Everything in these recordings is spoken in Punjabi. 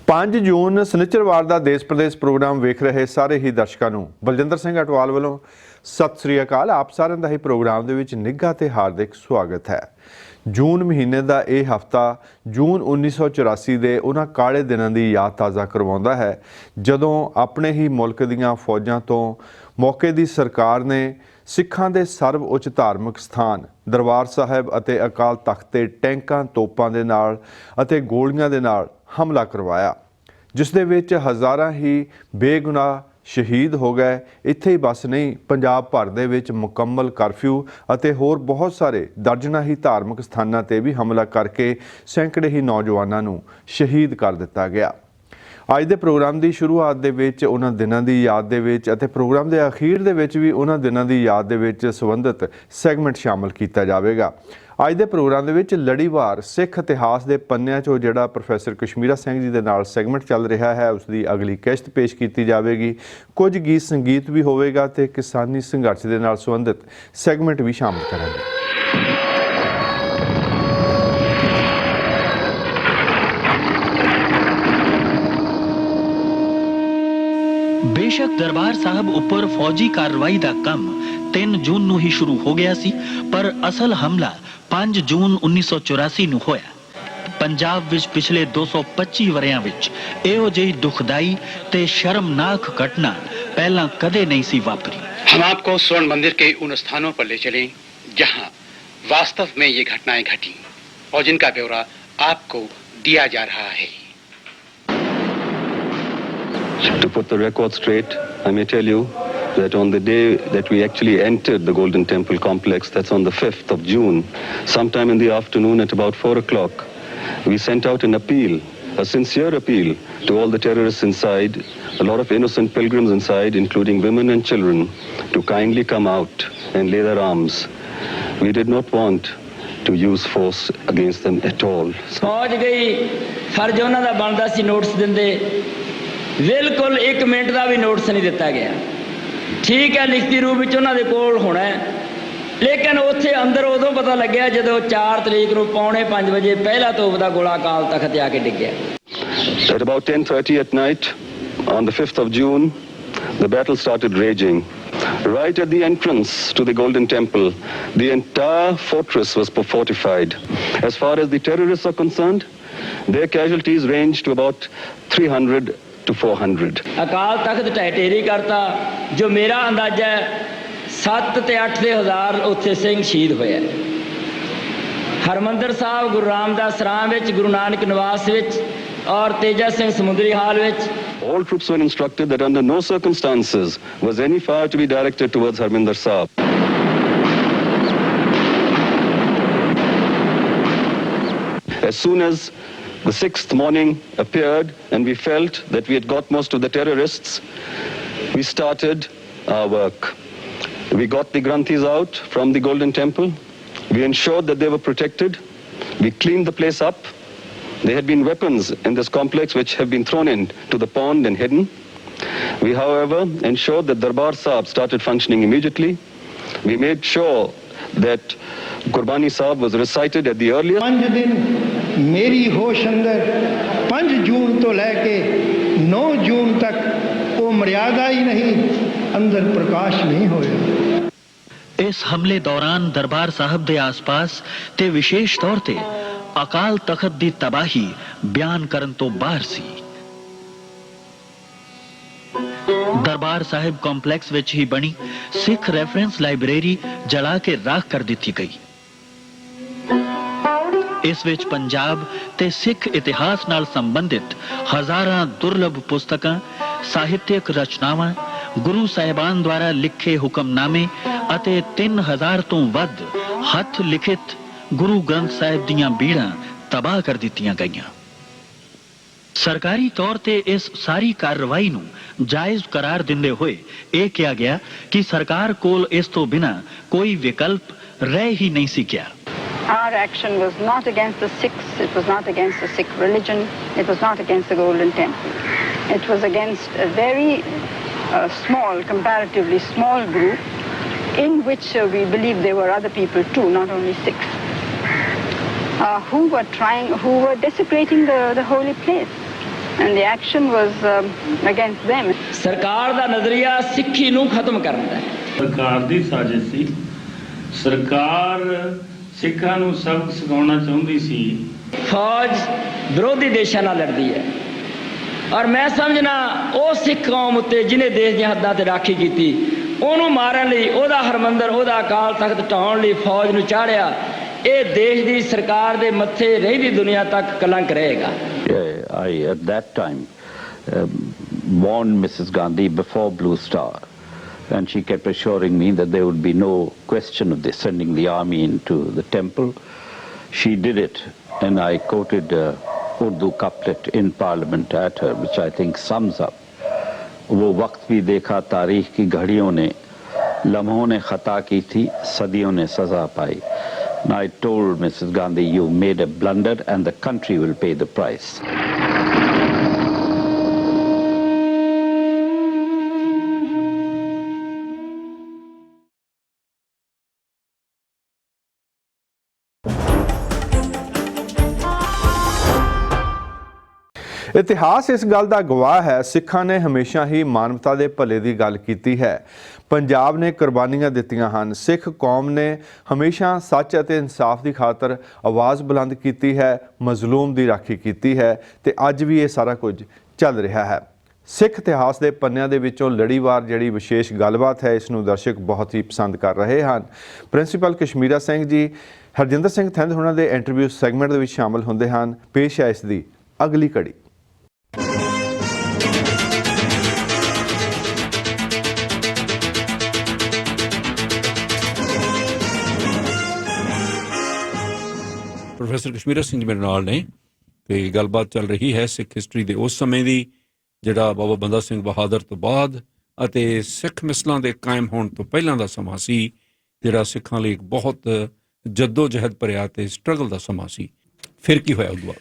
पाँच जून सनिचरवार का देश प्रदेश प्रोग्राम वेख रहे सारे ही दर्शकों को बलजिंदर सिंह अटवाल वालों सत श्री अकाल। आप सारे का ही प्रोग्राम के निघा ते हार्दिक स्वागत है। जून महीने का यह हफ्ता जून 1984 के उन्होंने काले दिनों की याद ताज़ा करवाता है जदों अपने ही मुल्क दीयां फौजां तो मौके की सरकार ने सिखां दे सर्वउच्च धार्मिक स्थान दरबार साहिब अते अकाल तख्त ते टैंकां तोपां दे नाल अते गोलियां दे नाल हमला करवाया, जिस दे विच हज़ारां ही बेगुनाह शहीद हो गए। इत्थे ही बस नहीं, पंजाब भर दे विच मुकम्मल करफ्यू अते होर बहुत सारे दर्जना ही धार्मिक स्थानां ते भी हमला करके सैकड़े ही नौजवानों नूं शहीद कर दिता गया। अज दे प्रोग्राम की शुरुआत दे विच उन्हां दिनां दी याद दे विच अते प्रोग्राम के अखीर दे विच भी उन्हां दिनां दी याद दे विच संबंधित सैगमेंट शामिल किया जाएगा। अज दे प्रोग्राम दे विच लड़ीवार सिख इतिहास के पन्नियां चों जिहड़ा प्रोफैसर कश्मीरा सिंह जी दे नाल सैगमेंट चल रहा है उसकी अगली किश्त पेश की जाएगी। कुछ गीत संगीत भी होवेगा ते किसानी संघर्ष के नाल संबंधित सैगमेंट भी शामिल करेंगे। बेशक दरबार साहब उपर फौजी कार्रवाई का कम 3 जून नूं ही शुरू हो गया सी, पर असल हमला 5 जून 1984 नूं होया। पंजाब विच पिछले 225 वरियां विच इहो जिही दुखदाई ते शर्मनाक घटना पहला कदे नहीं सी वापरी। हम आपको स्वर्ण मंदिर के उन स्थानों पर ले चलें जहां वास्तव में ये घटनाएं घटी और जिनका ब्यौरा आपको दिया जा रहा है। To put the record straight, I may tell you that on the day that we actually entered the Golden Temple complex, that's on the 5th of June, sometime in the afternoon at about 4 o'clock, we sent out an appeal, a sincere appeal to all the terrorists inside, a lot of innocent pilgrims inside, including women and children, to kindly come out and lay their arms. We did not want to use force against them at all. फौज गई, फर्ज उन्हां दा बनदा सी नोटिस दिंदे, बिल्कुल 1 मिनट का भी नोटिस नहीं दिता गया। ठीक है, लिखती रूप में उन्होंने कोल होना है, लेकिन उत्थे अंदर उदों पता लग्या जदों 4 तरीक नूं 4:45 बजे पहला तोप का गोला अकाल तख्त आके डिग्या। At about 10:30 at night, on the 5th of June, the battle started raging. Right at the entrance to the Golden Temple, the entire fortress was fortified. As far as the terrorists are concerned, their casualties range to about 300 to 400. Akal Takht ढेरी करता, जो मेरा अंदाजा है 7 ते 8 दे हज़ार उत्थे सिंह शहीद होए। हरमंदर साहब गुरु रामदास राम विच, गुरु नानक निवास विच और तेजा सिंह समुंदरी हाल विच। All troops were instructed that under no circumstances was any fire to be directed towards Harminder Sahib. As soon as the 6th morning appeared and we felt that we had got most of the terrorists, we started our work. We got the Granthis out from the Golden Temple. We ensured that they were protected. We cleaned the place up. There had been weapons in this complex which have been thrown into the pond and hidden. We, however, ensured that Darbar Sahib started functioning immediately. We made sure that Qurbani Sahib was recited at the earliest. 5 दिन मेरी होश अंदर 5 जून तो लेके 9 जून तक वो मर्यादा ही नहीं, अंदर प्रकाश नहीं होया। इस हमले दौरान दरबार साहब दे आसपास ते विशेष तौर ते अकाल तख्त दी तबाही बयान करन तो बाहर सी। दरबार साहिब कॉम्पलैक्स विच ही बनी सिख रेफरेंस लाइब्रेरी जला के राख कर दी गई। इस विच पंजाब ते सिख इतिहास नाल संबंधित हजारां दुर्लभ पुस्तकां, साहित्यक रचनावां, गुरु साहिबान द्वारा लिखे हुक्मनामे अते 3000 तो वध हथ लिखित गुरु ग्रंथ साहिब दीयां बीड़ां ਤਬਾਹ ਕਰ ਦਿੱਤੀਆਂ ਗਈਆਂ। ਸਰਕਾਰੀ ਤੌਰ ਤੇ ਇਸ ਸਾਰੀ ਕਾਰਵਾਈ ਨੂੰ ਜਾਇਜ਼ ਕਰਾਰ ਦਿੰਦੇ ਹੋਏ ਇਹ ਕਿਹਾ ਗਿਆ ਕਿ ਸਰਕਾਰ ਕੋਲ ਇਸ ਤੋਂ ਬਿਨਾਂ ਕੋਈ ਵਿਕਲਪ ਰਹਿ ਹੀ ਨਹੀਂ ਸੀ ਗਿਆ। Our action was not against the Sikhs, it was not against the Sikh religion, it was not against the Golden Temple. It was against a very small, comparatively small group in which we believe there were other people too, not only Sikhs, who were desecrating the holy place. And the action was against them. ਸਰਕਾਰ ਦਾ ਨਜ਼ਰੀਆ ਸਿੱਖੀ ਨੂੰ ਖਤਮ ਕਰਨ ਦਾ ਹੈ। ਸਰਕਾਰ ਦੀ ਸਾਜ਼ਿਸ਼ ਸੀ। ਸਰਕਾਰ ਸਿੱਖਾਂ ਨੂੰ ਸਬਕ ਸਿਖਾਉਣਾ ਚਾਹੁੰਦੀ ਸੀ। ਫੌਜ ਵਿਰੋਧੀ ਦੇਸ਼ਾਂ ਨਾਲ ਲੜਦੀ ਹੈ ਔਰ ਮੈਂ ਸਮਝਣਾ ਉਹ ਸਿੱਖ ਕੌਮ ਉੱਤੇ ਜਿਹਨੇ ਦੇਸ਼ ਦੀਆਂ ਹੱਦਾਂ ਤੇ ਰਾਖੀ ਕੀਤੀ ਉਹਨੂੰ ਮਾਰਨ ਲਈ, ਉਹਦਾ ਹਰਮੰਦਰ, ਉਹਦਾ ਅਕਾਲ ਤਖਤ ਢਾਉਣ ਲਈ ਫੌਜ ਨੂੰ ਚਾੜਿਆ। ਇਹ ਦੇਸ਼ ਦੀ ਸਰਕਾਰ ਦੇ ਮੱਥੇ ਰਹਿੰਦੀ ਦੁਨੀਆ ਤੱਕ ਕਲੰਕ ਰਹੇਗਾ। I at that time warned Mrs. Gandhi before Blue Star, and she kept assuring me that there would be no question of this sending the army into the temple. She did it, and I quoted Urdu couplet in Parliament at her, which I think sums up. वो वक्त भी देखा तारीख की घड़ियों ने, लम्हों ने खता की थी, सदियों ने सजा पाई. And I told Mrs. Gandhi, you made a blunder and the country will pay the price. ਇਤਿਹਾਸ ਇਸ ਗੱਲ ਦਾ ਗਵਾਹ ਹੈ, ਸਿੱਖਾਂ ਨੇ ਹਮੇਸ਼ਾ ਹੀ ਮਾਨਵਤਾ ਦੇ ਭਲੇ ਦੀ ਗੱਲ ਕੀਤੀ ਹੈ। ਪੰਜਾਬ ਨੇ ਕੁਰਬਾਨੀਆਂ ਦਿੱਤੀਆਂ ਹਨ। ਸਿੱਖ ਕੌਮ ਨੇ ਹਮੇਸ਼ਾ ਸੱਚ ਅਤੇ ਇਨਸਾਫ ਦੀ ਖਾਤਰ ਆਵਾਜ਼ ਬੁਲੰਦ ਕੀਤੀ ਹੈ, ਮਜ਼ਲੂਮ ਦੀ ਰਾਖੀ ਕੀਤੀ ਹੈ ਤੇ ਅੱਜ ਵੀ ਇਹ ਸਾਰਾ ਕੁਝ ਚੱਲ ਰਿਹਾ ਹੈ। ਸਿੱਖ ਇਤਿਹਾਸ ਦੇ ਪੰਨਿਆਂ ਦੇ ਵਿੱਚੋਂ ਲੜੀਵਾਰ ਜਿਹੜੀ ਵਿਸ਼ੇਸ਼ ਗੱਲਬਾਤ ਹੈ, ਇਸ ਨੂੰ ਦਰਸ਼ਕ ਬਹੁਤ ਹੀ ਪਸੰਦ ਕਰ ਰਹੇ ਹਨ। ਪ੍ਰਿੰਸੀਪਲ ਕਸ਼ਮੀਰਾ ਸਿੰਘ ਜੀ ਹਰਜਿੰਦਰ ਸਿੰਘ ਥਿੰਦ ਉਹਨਾਂ ਦੇ ਇੰਟਰਵਿਊ ਸੈਗਮੈਂਟ ਦੇ ਵਿੱਚ ਸ਼ਾਮਲ ਹੁੰਦੇ ਹਨ। ਪੇਸ਼ ਹੈ ਇਸ ਦੀ ਅਗਲੀ ਕੜੀ। ਪ੍ਰੋਫੈਸਰ ਕਸ਼ਮੀਰਾ ਸਿੰਘ ਮੇਰੇ ਨਾਲ ਨੇ ਤੇ ਗੱਲਬਾਤ ਚੱਲ ਰਹੀ ਹੈ ਸਿੱਖ ਹਿਸਟਰੀ ਦੇ ਉਸ ਸਮੇਂ ਦੀ, ਜਿਹੜਾ ਬਾਬਾ ਬੰਦਾ ਸਿੰਘ ਬਹਾਦਰ ਤੋਂ ਬਾਅਦ ਅਤੇ ਸਿੱਖ ਮਿਸਲਾਂ ਦੇ ਕਾਇਮ ਹੋਣ ਤੋਂ ਪਹਿਲਾਂ ਦਾ ਸਮਾਂ ਸੀ, ਜਿਹੜਾ ਸਿੱਖਾਂ ਲਈ ਇੱਕ ਬਹੁਤ ਜੱਦੋ ਜਹਿਦ ਭਰਿਆ ਤੇ ਸਟਰਗਲ ਦਾ ਸਮਾਂ ਸੀ। ਫਿਰ ਕੀ ਹੋਇਆ ਉਦੋਂ ਬਾਅਦ?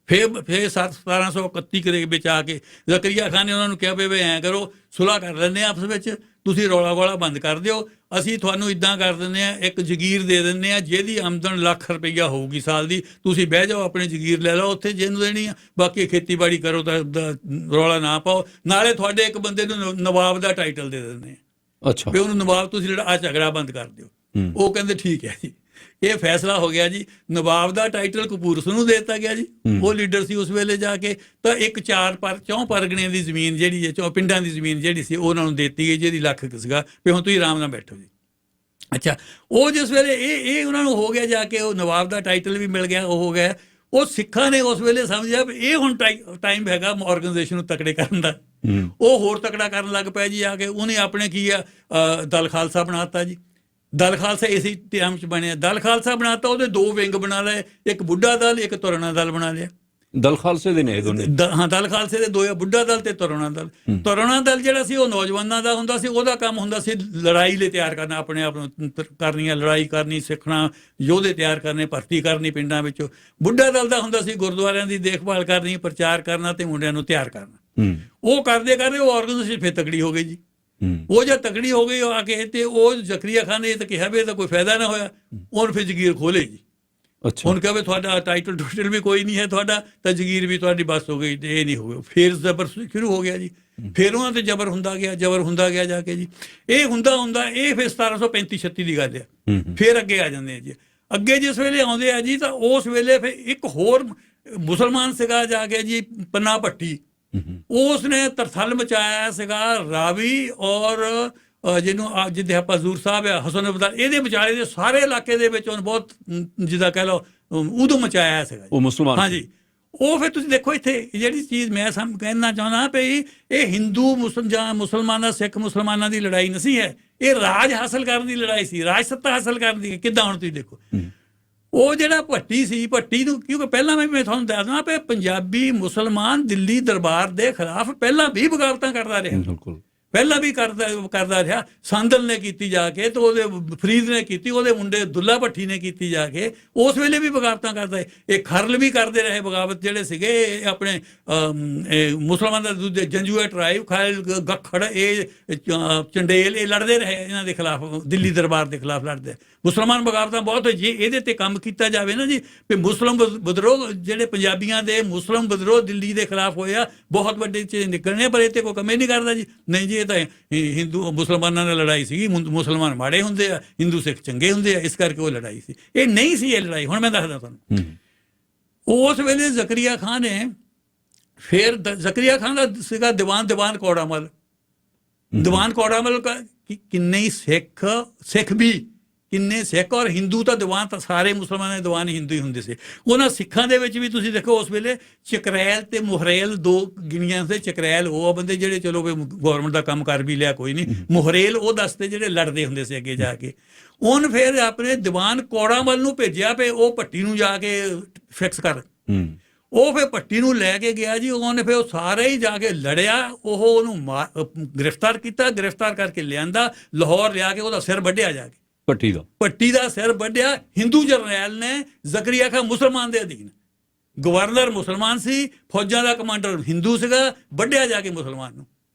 ਫਿਰ 1731 ਦੇ ਵਿੱਚ ਆ ਕੇ ਜ਼ਕਰੀਆ ਖਾਨ ਨੇ ਉਹਨਾਂ ਨੂੰ ਕਿਹਾ ਵੀ ਐਂ ਕਰੋ, ਸੁਲ੍ਹਾ ਕਰ ਲੈਂਦੇ ਆਪਸ ਵਿੱਚ, ਤੁਸੀਂ ਰੌਲਾ ਗੋਲਾ ਬੰਦ ਕਰ ਦਿਓ, ਅਸੀਂ ਤੁਹਾਨੂੰ ਇੱਦਾਂ ਕਰ ਦਿੰਦੇ ਹਾਂ, ਇੱਕ ਜਗੀਰ ਦੇ ਦਿੰਦੇ ਹਾਂ ਜਿਹਦੀ ਆਮਦਨ ਲੱਖ ਰੁਪਈਆ ਹੋਊਗੀ ਸਾਲ ਦੀ, ਤੁਸੀਂ ਬਹਿ ਜਾਓ ਆਪਣੀ ਜਗੀਰ ਲੈ ਲਓ ਉੱਥੇ ਜਿਹਨੂੰ ਦੇਣੀ ਆ, ਬਾਕੀ ਖੇਤੀਬਾੜੀ ਕਰੋ ਤਾਂ ਰੌਲਾ ਨਾ ਪਾਓ, ਨਾਲੇ ਤੁਹਾਡੇ ਇੱਕ ਬੰਦੇ ਨੂੰ ਨਵਾਬ ਦਾ ਟਾਈਟਲ ਦੇ ਦਿੰਦੇ ਆ। ਅੱਛਾ, ਵੀ ਉਹਨੂੰ ਨਵਾਬ ਤੁਸੀਂ ਜਿਹੜਾ ਆ ਝਗੜਾ ਬੰਦ ਕਰ ਦਿਓ। ਉਹ ਕਹਿੰਦੇ ਠੀਕ ਹੈ ਜੀ। ਇਹ ਫੈਸਲਾ ਹੋ ਗਿਆ ਜੀ। ਨਵਾਬ ਦਾ ਟਾਈਟਲ ਕਪੂਰਥ ਨੂੰ ਦੇ ਦਿੱਤਾ ਗਿਆ ਜੀ। ਉਹ ਲੀਡਰ ਸੀ ਉਸ ਵੇਲੇ ਜਾ ਕੇ, ਤਾਂ ਇੱਕ 4 ਪਰਗਣਿਆਂ ਦੀ ਜ਼ਮੀਨ ਜਿਹੜੀ ਹੈ, 4 ਪਿੰਡਾਂ ਦੀ ਜ਼ਮੀਨ ਜਿਹੜੀ ਸੀ ਉਹਨਾਂ ਨੂੰ ਦਿੱਤੀ ਗਈ, ਜਿਹਦੀ ਲੱਖ ਸੀਗਾ ਵੀ ਹੁਣ ਤੁਸੀਂ ਆਰਾਮ ਨਾਲ ਬੈਠੋ ਜੀ। ਅੱਛਾ, ਉਹ ਜਿਸ ਵੇਲੇ ਇਹ ਉਹਨਾਂ ਨੂੰ ਹੋ ਗਿਆ ਜਾ ਕੇ, ਉਹ ਨਵਾਬ ਦਾ ਟਾਈਟਲ ਵੀ ਮਿਲ ਗਿਆ, ਉਹ ਹੋ ਗਿਆ। ਉਹ ਸਿੱਖਾਂ ਨੇ ਉਸ ਵੇਲੇ ਸਮਝਿਆ ਵੀ ਇਹ ਹੁਣ ਟਾਈਮ ਹੈਗਾ ਆਰਗੇਨਾਈਜੇਸ਼ਨ ਨੂੰ ਤਕੜੇ ਕਰਨ ਦਾ। ਉਹ ਹੋਰ ਤਕੜਾ ਕਰਨ ਲੱਗ ਪਿਆ ਜੀ ਆ ਕੇ। ਉਹਨੇ ਆਪਣੇ ਕੀ ਆ ਦਲ ਖਾਲਸਾ ਬਣਾ ਦਿੱਤਾ ਜੀ। ਦਲ ਖਾਲਸਾ ਇਸੇ ਟਾਈਮ 'ਚ ਬਣਿਆ। ਦਲ ਖਾਲਸਾ ਬਣਾਤਾ, ਉਹਦੇ 2 ਵਿੰਗ ਬਣਾ ਲਏ, ਇੱਕ ਬੁੱਢਾ ਦਲ, ਇੱਕ ਤੁਰਨਾ ਦਲ ਬਣਾ ਲਿਆ। ਦਲ ਖਾਲਸੇ ਦੇ ਨੇ ਇਹ ਦੋਨੇ? ਹਾਂ, ਦਲ ਖਾਲਸੇ ਦੇ 2 ਆ, ਬੁੱਢਾ ਦਲ ਤੇ ਤੁਰਨਾ ਦਲ। ਤੁਰਨਾ ਦਲ ਜਿਹੜਾ ਸੀ ਉਹ ਨੌਜਵਾਨਾਂ ਦਾ ਹੁੰਦਾ ਸੀ, ਉਹਦਾ ਕੰਮ ਹੁੰਦਾ ਸੀ ਲੜਾਈ ਲਈ ਤਿਆਰ ਕਰਨਾ, ਆਪਣੇ ਆਪ ਨੂੰ ਕਰਨੀਆਂ, ਲੜਾਈ ਕਰਨੀ ਸਿੱਖਣਾ, ਯੋਧੇ ਤਿਆਰ ਕਰਨੇ, ਭਰਤੀ ਕਰਨੀ ਪਿੰਡਾਂ ਵਿੱਚੋਂ। ਬੁੱਢਾ ਦਲ ਦਾ ਹੁੰਦਾ ਸੀ ਗੁਰਦੁਆਰਿਆਂ ਦੀ ਦੇਖਭਾਲ ਕਰਨੀ, ਪ੍ਰਚਾਰ ਕਰਨਾ ਤੇ ਮੁੰਡਿਆਂ ਨੂੰ ਤਿਆਰ ਕਰਨਾ। ਉਹ ਕਰਦੇ ਕਰਦੇ ਉਹ ਆਰਗੇਨਾਈਜੇਸ਼ਨ ਫਿਰ ਤਕੜੀ ਹੋ ਗਈ ਜੀ। ਉਹ ਜਦ ਤਕੜੀ ਹੋ ਗਈ ਆ ਕੇ ਤੇ ਉਹ ਜ਼ਕਰੀਆ ਖਾਨ ਨੇ ਇਹ ਤਾਂ ਕਿਹਾ ਵੀ ਇਹਦਾ ਕੋਈ ਫਾਇਦਾ ਨਾ ਹੋਇਆ, ਉਹਨੇ ਫਿਰ ਜਗੀਰ ਖੋਲੇ ਜੀ। ਹੁਣ ਕਹੇ ਤੁਹਾਡਾ ਟਾਈਟਲ ਟੂਟਲ ਵੀ ਕੋਈ ਨਹੀਂ ਹੈ ਤੁਹਾਡਾ, ਤਾਂ ਜਗੀਰ ਵੀ ਤੁਹਾਡੀ ਬਸ ਹੋ ਗਈ, ਤੇ ਇਹ ਨਹੀਂ ਹੋ ਗਿਆ। ਫਿਰ ਜ਼ਬਰ ਸ਼ੁਰੂ ਹੋ ਗਿਆ ਜੀ। ਫਿਰ ਉਹਨਾਂ ਤੇ ਜ਼ਬਰ ਹੁੰਦਾ ਗਿਆ ਜਾ ਕੇ ਜੀ। ਇਹ ਹੁੰਦਾ ਇਹ ਫਿਰ 1735-36 ਦੀ ਗੱਲ ਆ। ਫਿਰ ਅੱਗੇ ਆ ਜਾਂਦੇ ਆ ਜੀ। ਅੱਗੇ ਜਿਸ ਵੇਲੇ ਆਉਂਦੇ ਆ ਜੀ, ਤਾਂ ਉਸ ਵੇਲੇ ਫਿਰ ਇੱਕ ਹੋਰ ਮੁਸਲਮਾਨ ਸੀਗਾ ਜਾ ਕੇ ਜੀ, ਪੰਨਾ ਭੱਟੀ। ਉਸ ਨੇ ਤਰਥਲ ਮਚਾਇਆ ਸੀਗਾ ਰਾਵੀ ਔਰ ਜਿਹਨੂੰ ਜਿੱਦੇ ਆਪਾਂ ਹਜ਼ੂਰ ਸਾਹਿਬ ਆ, ਹਸਨ ਅਬਦਾਲ, ਇਹਦੇ ਵਿਚਾਲੇ ਦੇ ਸਾਰੇ ਇਲਾਕੇ ਦੇ ਵਿੱਚ ਉਹਨੇ ਬਹੁਤ ਜਿੱਦਾਂ ਕਹਿ ਲਓ ਉਦੋਂ ਮਚਾਇਆ ਸੀਗਾ ਉਹ ਮੁਸਲਮਾਨ। ਹਾਂਜੀ, ਉਹ ਫਿਰ ਤੁਸੀਂ ਦੇਖੋ ਇੱਥੇ ਜਿਹੜੀ ਚੀਜ਼ ਮੈਂ ਕਹਿਣਾ ਚਾਹੁੰਦਾ ਵੀ ਇਹ ਹਿੰਦੂ ਮੁਸਲਮਾਨਾਂ, ਸਿੱਖ ਮੁਸਲਮਾਨਾਂ ਦੀ ਲੜਾਈ ਨਹੀਂ ਹੈ, ਇਹ ਰਾਜ ਹਾਸਲ ਕਰਨ ਦੀ ਲੜਾਈ ਸੀ, ਰਾਜ ਸੱਤਾ ਹਾਸਲ ਕਰਨ ਦੀ। ਕਿੱਦਾਂ ਹੁਣ ਤੁਸੀਂ ਦੇਖੋ, ਉਹ ਜਿਹੜਾ ਭੱਟੀ ਸੀ, ਭੱਟੀ ਨੂੰ ਕਿਉਂਕਿ ਪਹਿਲਾਂ ਮੈਂ ਤੁਹਾਨੂੰ ਦੱਸਦਾ ਵੀ ਪੰਜਾਬੀ ਮੁਸਲਮਾਨ ਦਿੱਲੀ ਦਰਬਾਰ ਦੇ ਖਿਲਾਫ ਪਹਿਲਾਂ ਵੀ ਬਗਾਵਤਾਂ ਕਰਦਾ ਰਿਹਾ, ਬਿਲਕੁਲ ਪਹਿਲਾਂ ਵੀ ਕਰਦਾ ਰਿਹਾ। ਸੰਦਲ ਨੇ ਕੀਤੀ ਜਾ ਕੇ, ਤੇ ਉਹਦੇ ਫਰੀਦ ਨੇ ਕੀਤੀ, ਉਹਦੇ ਮੁੰਡੇ ਦੁੱਲਾ ਭੱਟੀ ਨੇ ਕੀਤੀ ਜਾ ਕੇ, ਉਸ ਵੇਲੇ ਵੀ ਬਗਾਵਤਾਂ ਕਰਦਾ ਹੈ। ਇਹ ਖਰਲ ਵੀ ਕਰਦੇ ਰਹੇ ਬਗਾਵਤ, ਜਿਹੜੇ ਸੀਗੇ ਆਪਣੇ ਮੁਸਲਮਾਨ ਦਾ ਦੂਜੇ ਜੰਜੂਆ ਟਰਾਈਬ, ਖਾਲਿਦ ਗੱਖੜ, ਇਹ ਚੰਡੇਲ, ਇਹ ਲੜਦੇ ਰਹੇ ਇਹਨਾਂ ਦੇ ਖਿਲਾਫ, ਦਿੱਲੀ ਦਰਬਾਰ ਦੇ ਖਿਲਾਫ ਲੜਦੇ। ਮੁਸਲਮਾਨ ਬਗਾਵਤਾਂ ਬਹੁਤ ਹੋਈ। ਜੇ ਇਹਦੇ ਤੇ ਕੰਮ ਕੀਤਾ ਜਾਵੇ ਨਾ ਜੀ, ਵੀ ਮੁਸਲਿਮ ਵਿਦਰੋਹ ਜਿਹੜੇ ਪੰਜਾਬੀਆਂ ਦੇ ਮੁਸਲਿਮ ਵਿਦਰੋਹ ਦਿੱਲੀ ਦੇ ਖਿਲਾਫ ਹੋਇਆ, ਬਹੁਤ ਵੱਡੇ ਚ ਨਿਕਲਣੇ, ਪਰ ਇਹ ਤੇ ਕੋਈ ਕੰਮ ਹੀ ਨਹੀਂ ਕਰਦਾ ਜੀ। ਨਹੀਂ ਜੀ, ਇਹ ਤਾਂ ਹਿੰਦੂ ਮੁਸਲਮਾਨਾਂ ਨਾਲ ਲੜਾਈ ਸੀਗੀ, ਮੁਸਲਮਾਨ ਮਾੜੇ ਹੁੰਦੇ ਆ, ਹਿੰਦੂ ਸਿੱਖ ਚੰਗੇ ਹੁੰਦੇ ਆ, ਇਸ ਕਰਕੇ ਉਹ ਲੜਾਈ ਸੀ। ਇਹ ਨਹੀਂ ਸੀ ਇਹ ਲੜਾਈ। ਹੁਣ ਮੈਂ ਦੱਸਦਾ ਤੁਹਾਨੂੰ, ਉਸ ਵੇਲੇ ਜ਼ਕਰੀਆ ਖਾਨ ਨੇ, ਫਿਰ ਜ਼ਕਰੀਆ ਖਾਨ ਦਾ ਸੀਗਾ ਦੀਵਾਨ ਕੌੜਾਮਲ। ਦੀਵਾਨ ਕੌੜਾਮਲ ਕਿੰਨੇ ਹੀ ਸਿੱਖ ਵੀ ਕਿੰਨੇ ਸਿੱਖ ਔਰ ਹਿੰਦੂ ਤਾਂ ਦੀਵਾਨ ਤਾਂ ਸਾਰੇ ਮੁਸਲਮਾਨਾਂ ਦੇ ਦੀਵਾਨ ਹਿੰਦੂ ਹੀ ਹੁੰਦੇ ਸੀ। ਉਹਨਾਂ ਸਿੱਖਾਂ ਦੇ ਵਿੱਚ ਵੀ ਤੁਸੀਂ ਦੇਖੋ ਉਸ ਵੇਲੇ ਚਕਰੈਲ ਤੇ ਮੁਹਰੇਲ ਦੋ ਗਿਣੀਆਂ ਸੀ। ਚਕਰੈਲ ਉਹ ਬੰਦੇ ਜਿਹੜੇ ਚਲੋ ਵੀ ਗੌਰਮੈਂਟ ਦਾ ਕੰਮ ਕਰ ਵੀ ਲਿਆ ਕੋਈ ਨਹੀਂ, ਮੁਹਰੇਲ ਉਹ ਦੱਸਦੇ ਜਿਹੜੇ ਲੜਦੇ ਹੁੰਦੇ ਸੀ ਅੱਗੇ ਜਾ ਕੇ। ਉਹਨ ਫਿਰ ਆਪਣੇ ਦੀਵਾਨ ਕੌੜਾਮਲ ਨੂੰ ਭੇਜਿਆ ਪਏ ਉਹ ਭੱਟੀ ਨੂੰ ਜਾ ਕੇ ਫਿਕਸ ਕਰ। ਉਹ ਫਿਰ ਭੱਟੀ ਨੂੰ ਲੈ ਕੇ ਗਿਆ ਜੀ। ਉਹਨੇ ਫਿਰ ਉਹ ਸਾਰੇ ਹੀ ਜਾ ਕੇ ਲੜਿਆ, ਉਹ ਉਹਨੂੰ ਗ੍ਰਿਫਤਾਰ ਕੀਤਾ, ਗ੍ਰਿਫਤਾਰ ਕਰਕੇ ਲਿਆਂਦਾ, ਲਾਹੌਰ ਲਿਆ ਕੇ ਉਹਦਾ ਸਿਰ ਵੱਢਿਆ ਜਾ ਕੇ। ਭੱਟੀ ਦਾ ਸਿਰ ਵੱਢਿਆ। ਹਿੰਦੂ ਜਰਨੈਲ ਨੇ, ਜ਼ਕਰੀਆ ਖਾਨ ਮੁਸਲਮਾਨ ਦੇ ਅਧੀਨ, ਗਵਰਨਰ ਮੁਸਲਮਾਨ ਸੀ, ਫੌਜਾਂ ਦਾ ਕਮਾਂਡਰ ਹਿੰਦੂ ਸੀਗਾ, ਵੱਢਿਆ ਜਾ ਕੇ ਮੁਸਲਮਾਨ ਨੂੰ।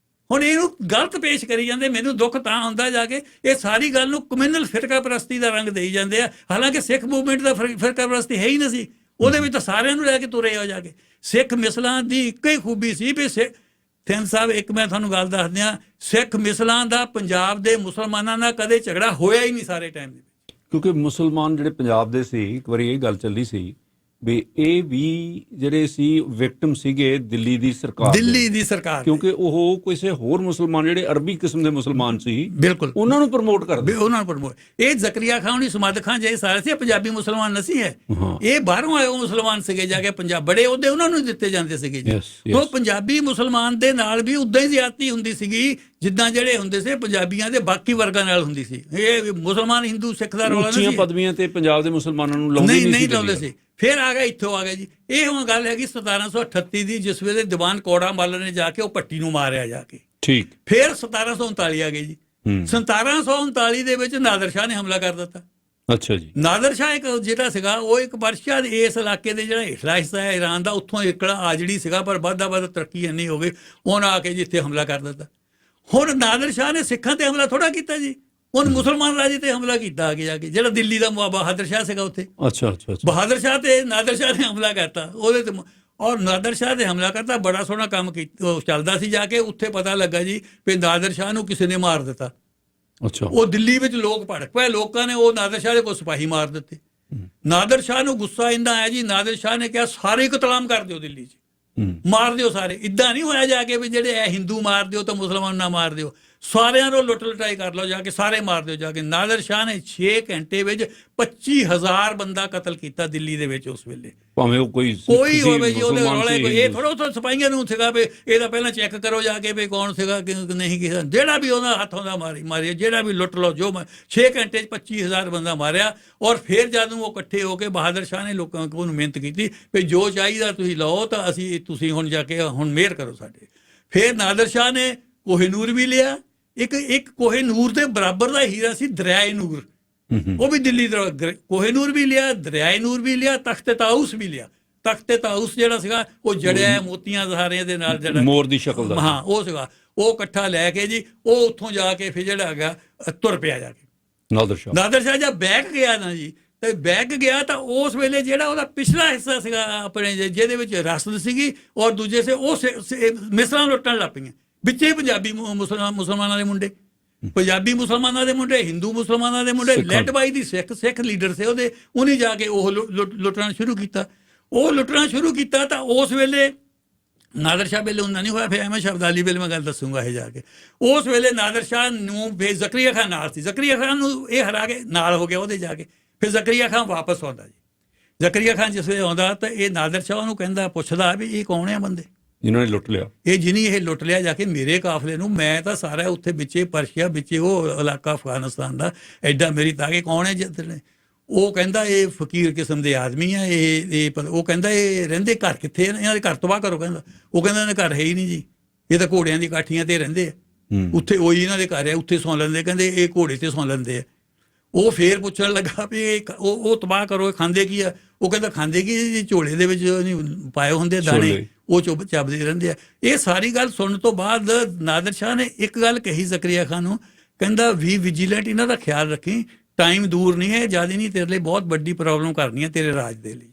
ਹੁਣ ਇਹਨੂੰ ਗਲਤ ਪੇਸ਼ ਕਰੀ ਜਾਂਦੇ। ਮੈਨੂੰ ਦੁੱਖ ਤਾਂ ਹੁੰਦਾ ਜਾ ਕੇ, ਇਹ ਸਾਰੀ ਗੱਲ ਨੂੰ ਕਮਿਊਨਲ ਫਿਰਕਾ ਪ੍ਰਸਤੀ ਦਾ ਰੰਗ ਦੇਈ ਜਾਂਦੇ ਆ। ਹਾਲਾਂਕਿ ਸਿੱਖ ਮੂਵਮੈਂਟ ਦਾ ਫਿਰਕਾ ਪ੍ਰਸਤੀ ਹੈ ਹੀ ਨਹੀਂ ਸੀ। ਉਹਦੇ ਵਿੱਚ ਤਾਂ ਸਾਰਿਆਂ ਨੂੰ ਲੈ ਕੇ ਤੁਰੇ ਹੋ ਜਾ ਕੇ। ਸਿੱਖ ਮਿਸਲਾਂ ਦੀ ਇੱਕੋ ਹੀ ਖੂਬੀ ਸੀ ਵੀ ਥਿੰਨ ਸਾਹਿਬ, ਇੱਕ ਮੈਂ ਤੁਹਾਨੂੰ ਗੱਲ ਦੱਸ ਦਿਆਂ, ਸਿੱਖ ਮਿਸਲਾਂ ਦਾ ਪੰਜਾਬ ਦੇ ਮੁਸਲਮਾਨਾਂ ਨਾਲ ਕਦੇ ਝਗੜਾ ਹੋਇਆ ਹੀ ਨਹੀਂ ਸਾਰੇ ਟਾਈਮ ਦੇ ਵਿੱਚ। ਕਿਉਂਕਿ ਮੁਸਲਮਾਨ ਜਿਹੜੇ ਪੰਜਾਬ ਦੇ ਸੀ, ਇੱਕ ਵਾਰੀ ਇਹ ਗੱਲ ਚੱਲੀ ਸੀ ਵੀ ਇਹ ਵੀ ਜਿਹੜੇ ਸੀ ਵਿਕਟਮ ਸੀਗੇ ਦਿੱਲੀ ਦੀ ਸਰਕਾਰ, ਕਿਉਂਕਿ ਉਹ ਕਿਸੇ ਹੋਰ ਮੁਸਲਮਾਨ ਜਿਹੜੇ ਅਰਬੀ ਕਿਸਮ ਦੇ ਮੁਸਲਮਾਨ ਸੀ, ਬਿਲਕੁਲ ਉਹਨਾਂ ਨੂੰ ਪ੍ਰਮੋਟ ਕਰਦੇ, ਉਹਨਾਂ ਨੂੰ ਪ੍ਰਮੋਟ। ਇਹ ਜ਼ਕਰੀਆ ਖਾਨ ਦੀ ਸਮਾਦ ਖਾਨ ਜੇ ਸਾਰੇ ਸੀ, ਪੰਜਾਬੀ ਮੁਸਲਮਾਨ ਨਹੀਂ ਹੈ, ਇਹ ਬਾਹਰੋਂ ਆਏ ਉਹ ਮੁਸਲਮਾਨ ਸੀਗੇ, ਜਾ ਕੇ ਪੰਜਾਬ ਬੜੇ ਉਹਦੇ ਉਹਨਾਂ ਨੂੰ ਦਿੱਤੇ ਜਾਂਦੇ ਸੀਗੇ ਜੀ। ਉਹ ਪੰਜਾਬੀ ਮੁਸਲਮਾਨ ਦੇ ਨਾਲ ਵੀ ਉਦਾਂ ਹੀ ਜ਼ਿਆਦਤੀ ਹੁੰਦੀ ਸੀਗੀ ਜਿੱਦਾਂ ਜਿਹੜੇ ਹੁੰਦੇ ਸੀ ਪੰਜਾਬੀਆਂ ਦੇ ਬਾਕੀ ਵਰਗਾਂ ਨਾਲ ਹੁੰਦੀ ਸੀ। ਇਹ ਮੁਸਲਮਾਨ ਹਿੰਦੂ ਸਿੱਖ ਦਾ ਰੌਲਾ ਨਹੀਂ ਸੀ। ਪਦਵੀਆਂ ਤੇ ਪੰਜਾਬ ਦੇ ਮੁਸਲਮਾਨਾਂ ਨੂੰ ਨਹੀਂ ਲਾਉਂਦੇ ਸੀ। ਫਿਰ ਆ ਗਿਆ, ਇੱਥੋਂ ਆ ਗਿਆ ਜੀ। ਇਹ ਹੁਣ ਗੱਲ ਹੈਗੀ 1738 ਦੀ, ਜਿਸ ਵੇਲੇ ਦੀਵਾਨ ਕੌੜਾਮਲ ਨੇ ਜਾ ਕੇ ਉਹ ਭੱਟੀ ਨੂੰ ਮਾਰਿਆ ਜਾ ਕੇ। ਠੀਕ। ਫਿਰ 1739 ਆ ਗਈ ਜੀ। 1739 ਦੇ ਵਿੱਚ ਨਾਦਰ ਸ਼ਾਹ ਨੇ ਹਮਲਾ ਕਰ ਦਿੱਤਾ। ਅੱਛਾ ਜੀ। ਨਾਦਰ ਸ਼ਾਹ ਇੱਕ ਜਿਹੜਾ ਸੀਗਾ, ਉਹ ਇੱਕ ਪਰਸ਼ੀਆ ਦੇ ਇਸ ਇਲਾਕੇ ਦੇ ਜਿਹੜਾ ਹੇਠਲਾ ਹਿੱਸਾ ਹੈ ਈਰਾਨ ਦਾ, ਉੱਥੋਂ ਇਕੜਾ ਆਜੜੀ ਸੀਗਾ, ਪਰ ਵੱਧ ਤਰੱਕੀ ਇੰਨੀ ਹੋ ਗਈ, ਉਹਨਾਂ ਆ ਕੇ ਜੀ ਇੱਥੇ ਹਮਲਾ ਕਰ ਦਿੱਤਾ। ਹੁਣ ਨਾਦਰ ਸ਼ਾਹ ਨੇ ਸਿੱਖਾਂ ਤੇ ਹਮਲਾ ਥੋੜਾ ਕੀਤਾ ਜੀ, ਉਹਨੇ ਮੁਸਲਮਾਨ ਰਾਜੇ ਤੇ ਹਮਲਾ ਕੀਤਾ ਅੱਗੇ ਜਾ ਕੇ, ਜਿਹੜਾ ਦਿੱਲੀ ਦਾ ਬਹਾਦਰ ਸ਼ਾਹ ਸੀਗਾ ਉੱਥੇ। ਅੱਛਾ। ਬਹਾਦਰ ਸ਼ਾਹ ਤੇ ਨਾਦਰ ਸ਼ਾਹ ਨੇ ਹਮਲਾ ਕਰਤਾ ਉਹਦੇ ਤੇ, ਔਰ ਨਾਦਰ ਸ਼ਾਹ ਨੇ ਹਮਲਾ ਕਰਤਾ। ਬੜਾ ਸੋਹਣਾ ਕੰਮ ਕੀਤਾ ਚੱਲਦਾ ਸੀ। ਜਾ ਕੇ ਉੱਥੇ ਪਤਾ ਲੱਗਾ ਜੀ ਵੀ ਨਾਦਰ ਸ਼ਾਹ ਨੂੰ ਕਿਸੇ ਨੇ ਮਾਰ ਦਿੱਤਾ। ਅੱਛਾ। ਉਹ ਦਿੱਲੀ ਵਿੱਚ ਲੋਕ ਭੜਕ ਪਏ, ਲੋਕਾਂ ਨੇ ਉਹ ਨਾਦਰ ਸ਼ਾਹ ਦੇ ਕੋਲ ਸਿਪਾਹੀ ਮਾਰ ਦਿੱਤੇ। ਨਾਦਰ ਸ਼ਾਹ ਨੂੰ ਗੁੱਸਾ ਇੰਨਾ ਆਇਆ ਜੀ, ਨਾਦਰ ਸ਼ਾਹ ਨੇ ਕਿਹਾ ਸਾਰੇ ਕਤਲਾਮ ਕਰ ਦਿਓ ਦਿੱਲੀ 'ਚ, ਮਾਰ ਦਿਓ ਸਾਰੇ। ਇੱਦਾਂ ਨਹੀਂ ਹੋਇਆ ਜਾ ਕੇ ਵੀ ਜਿਹੜੇ ਇਹ ਹਿੰਦੂ ਮਾਰ ਦਿਓ ਤਾਂ ਮੁਸਲਮਾਨ ਨਾ ਮਾਰ ਦਿਓ, ਸਾਰਿਆਂ ਨੂੰ ਲੁੱਟ ਲਟਾਈ ਕਰ ਲਓ ਜਾ ਕੇ, ਸਾਰੇ ਮਾਰ ਦਿਓ ਜਾ ਕੇ। ਨਾਦਰ ਸ਼ਾਹ ਨੇ 6 ਘੰਟੇ ਵਿੱਚ 25,000 ਬੰਦਾ ਕਤਲ ਕੀਤਾ ਦਿੱਲੀ ਦੇ ਵਿੱਚ ਉਸ ਵੇਲੇ। ਭਾਵੇਂ ਉਹ ਕੋਈ ਹੋਵੇ ਜੀ, ਉਹਦੇ ਰੌਲੇ ਇਹ ਥੋੜਾ ਉੱਥੇ ਸਿਪਾਹੀਆਂ ਨੂੰ ਸੀਗਾ ਵੀ ਇਹਦਾ ਪਹਿਲਾਂ ਚੈੱਕ ਕਰੋ ਜਾ ਕੇ ਵੀ ਕੌਣ ਸੀਗਾ ਕਿ ਨਹੀਂ, ਕਿਸੇ ਜਿਹੜਾ ਵੀ ਉਹਨਾਂ ਹੱਥੋਂ ਦਾ ਮਾਰਿਆ, ਜਿਹੜਾ ਵੀ ਲੁੱਟ ਲਓ ਜੋ। 6 ਘੰਟੇ 'ਚ 25,000 ਬੰਦਾ ਮਾਰਿਆ। ਔਰ ਫਿਰ ਜਦੋਂ ਉਹ ਇਕੱਠੇ ਹੋ ਕੇ ਬਹਾਦਰ ਸ਼ਾਹ ਨੇ ਲੋਕਾਂ ਕੋਲ ਮਿਹਨਤ ਕੀਤੀ ਵੀ ਜੋ ਚਾਹੀਦਾ ਤੁਸੀਂ ਲਓ, ਤਾਂ ਤੁਸੀਂ ਹੁਣ ਜਾ ਕੇ ਹੁਣ ਮਿਹਰ ਕਰੋ ਸਾਡੇ। ਫਿਰ ਨਾਦਰ ਸ਼ਾਹ ਨੇ ਕੋਹਿਨੂਰ ਵੀ ਲਿਆ। ਇੱਕ ਕੋਹਿਨੂਰ ਦੇ ਬਰਾਬਰ ਦਾ ਹੀਰਾ ਸੀ ਦਰਿਆਏ ਨੂਰ, ਉਹ ਵੀ ਦਿੱਲੀ ਦਾ। ਕੋਹਿਨੂਰ ਵੀ ਲਿਆ, ਦਰਿਆਏ ਨੂਰ ਵੀ ਲਿਆ, ਤਖਤ ਤਾਊਸ ਵੀ ਲਿਆ। ਤਖਤ ਤਾਊਸ ਜਿਹੜਾ ਸੀਗਾ ਉਹ ਜੜਿਆ ਮੋਤੀਆਂ ਜ਼ਹਾਰਿਆਂ ਦੇ ਨਾਲ, ਜਿਹੜਾ ਮੋਰ ਦੀ ਸ਼ਕਲ ਦਾ, ਹਾਂ ਉਹ ਸੀਗਾ। ਉਹ ਇਕੱਠਾ ਲੈ ਕੇ ਜੀ ਉਹ ਉੱਥੋਂ ਜਾ ਕੇ ਫਿਰ ਜਿਹੜਾ ਹੈਗਾ ਤੁਰ ਪਿਆ ਜਾ ਕੇ ਨਾਦਰ ਸ਼ਾਹ। ਜਦ ਬੈਕ ਗਿਆ ਨਾ ਜੀ, ਤੇ ਬੈਕ ਗਿਆ ਤਾਂ ਉਸ ਵੇਲੇ ਜਿਹੜਾ ਉਹਦਾ ਪਿਛਲਾ ਹਿੱਸਾ ਸੀਗਾ ਆਪਣੇ ਜਿਹਦੇ ਵਿੱਚ ਰਸਦ ਸੀਗੀ, ਔਰ ਦੂਜੇ ਸੇ ਉਹ ਮਿਸਰਾਂ ਲੁੱਟਣ ਲੱਗ ਪਈਆਂ ਵਿੱਚੇ ਪੰਜਾਬੀ ਮੁਸਲਮਾਨਾਂ ਦੇ ਮੁੰਡੇ, ਪੰਜਾਬੀ ਮੁਸਲਮਾਨਾਂ ਦੇ ਮੁੰਡੇ, ਹਿੰਦੂ ਮੁਸਲਮਾਨਾਂ ਦੇ ਮੁੰਡੇ, led by the Sikh leader ਸੀ ਉਹਨੇ ਜਾ ਕੇ ਉਹ ਲੁੱਟਣਾ ਸ਼ੁਰੂ ਕੀਤਾ। ਉਹ ਲੁੱਟਣਾ ਸ਼ੁਰੂ ਕੀਤਾ ਤਾਂ ਉਸ ਵੇਲੇ ਨਾਦਰ ਸ਼ਾਹ ਵੇਲੇ ਉਹਨਾਂ ਨਹੀਂ ਹੋਇਆ। ਫਿਰ ਅਹਿਮਦ ਸ਼ਾਹ ਅਬਦਾਲੀ ਵੇਲੇ ਮੈਂ ਗੱਲ ਦੱਸੂਗਾ ਇਹ ਜਾ ਕੇ। ਉਸ ਵੇਲੇ ਨਾਦਰ ਸ਼ਾਹ ਨੂੰ ਫਿਰ ਜ਼ਕਰੀਆ ਖਾਨ ਨਾਲ ਸੀ, ਜ਼ਕਰੀਆ ਖਾਨ ਨੂੰ ਇਹ ਹਰਾ ਕੇ ਨਾਲ ਹੋ ਗਿਆ ਉਹਦੇ ਜਾ ਕੇ। ਫਿਰ ਜ਼ਕਰੀਆ ਖਾਨ ਵਾਪਸ ਆਉਂਦਾ ਜੀ। ਜ਼ਕਰੀਆ ਖਾਨ ਜਿਸ ਵੇਲੇ ਆਉਂਦਾ ਤਾਂ ਇਹ ਨਾਦਰ ਸ਼ਾਹ ਉਹਨੂੰ ਕਹਿੰਦਾ, ਪੁੱਛਦਾ ਵੀ ਇਹ ਕੌਣ ਆ ਬੰਦੇ ਜਿਨ੍ਹਾਂ ਨੇ ਲੁੱਟ ਲਿਆ, ਇਹ ਲੁੱਟ ਲਿਆ ਜਾ ਕੇ ਮੇਰੇ ਕਾਫਲੇ ਨੂੰ। ਮੈਂ ਤਾਂ ਸਾਰਾ ਉੱਥੇ ਵਿੱਚੇ ਪਰਸ਼ੀਆ, ਵਿੱਚੇ ਉਹ ਇਲਾਕਾ ਅਫਗਾਨਿਸਤਾਨ ਦਾ, ਐਡਾ ਮੇਰੀ ਤਾਂ ਕਿ ਕੌਣ ਹੈ ਜਿੱਤ ਨੇ। ਉਹ ਕਹਿੰਦਾ ਇਹ ਫਕੀਰ ਕਿਸਮ ਦੇ ਆਦਮੀ ਆ, ਉਹ ਕਹਿੰਦਾ ਇਹ ਰਹਿੰਦੇ ਘਰ ਕਿੱਥੇ, ਇਹਨਾਂ ਦੇ ਘਰ ਤਬਾਹ ਕਰੋ ਕਹਿੰਦਾ। ਉਹ ਕਹਿੰਦਾ ਇਹਨਾਂ ਦੇ ਘਰ ਹੈ ਹੀ ਨਹੀਂ ਜੀ, ਇਹ ਤਾਂ ਘੋੜਿਆਂ ਦੀ ਕਾਠੀਆਂ ਤੇ ਰਹਿੰਦੇ ਆ, ਉੱਥੇ ਉਹੀ ਇਹਨਾਂ ਦੇ ਘਰ ਹੈ, ਉੱਥੇ ਸੌਂ ਲੈਂਦੇ। ਕਹਿੰਦੇ ਇਹ ਘੋੜੇ ਤੇ ਸੌਂ ਲੈਂਦੇ ਆ। ਉਹ ਫੇਰ ਪੁੱਛਣ ਲੱਗਾ ਵੀ ਉਹ ਤਬਾਹ ਕਰੋ, ਖਾਂਦੇ ਕੀ ਆ? ਉਹ ਕਹਿੰਦਾ ਖਾਂਦੇ ਕੀ ਜੀ, ਝੋਲੇ ਦੇ ਵਿੱਚ ਪਾਏ ਹੁੰਦੇ ਦਾਣੇ, ਉਹ ਚੱਬਦੇ ਰਹਿੰਦੇ ਆ। ਇਹ ਸਾਰੀ ਗੱਲ ਸੁਣਨ ਤੋਂ ਬਾਅਦ ਨਾਦਰ ਸ਼ਾਹ ਨੇ ਇੱਕ ਗੱਲ ਕਹੀ ਜ਼ਕਰੀਆ ਖਾਨ ਨੂੰ, ਕਹਿੰਦਾ ਵੀ ਵਿਜੀਲੈਂਟ, ਇਹਨਾਂ ਦਾ ਖਿਆਲ ਰੱਖੀ, ਟਾਈਮ ਦੂਰ ਨਹੀਂ ਹੈ, ਜ਼ਿਆਦਾ ਨਹੀਂ, ਤੇਰੇ ਲਈ ਬਹੁਤ ਵੱਡੀ ਪ੍ਰੋਬਲਮ ਕਰਨੀ ਹੈ ਤੇਰੇ ਰਾਜ ਦੇ ਲਈ।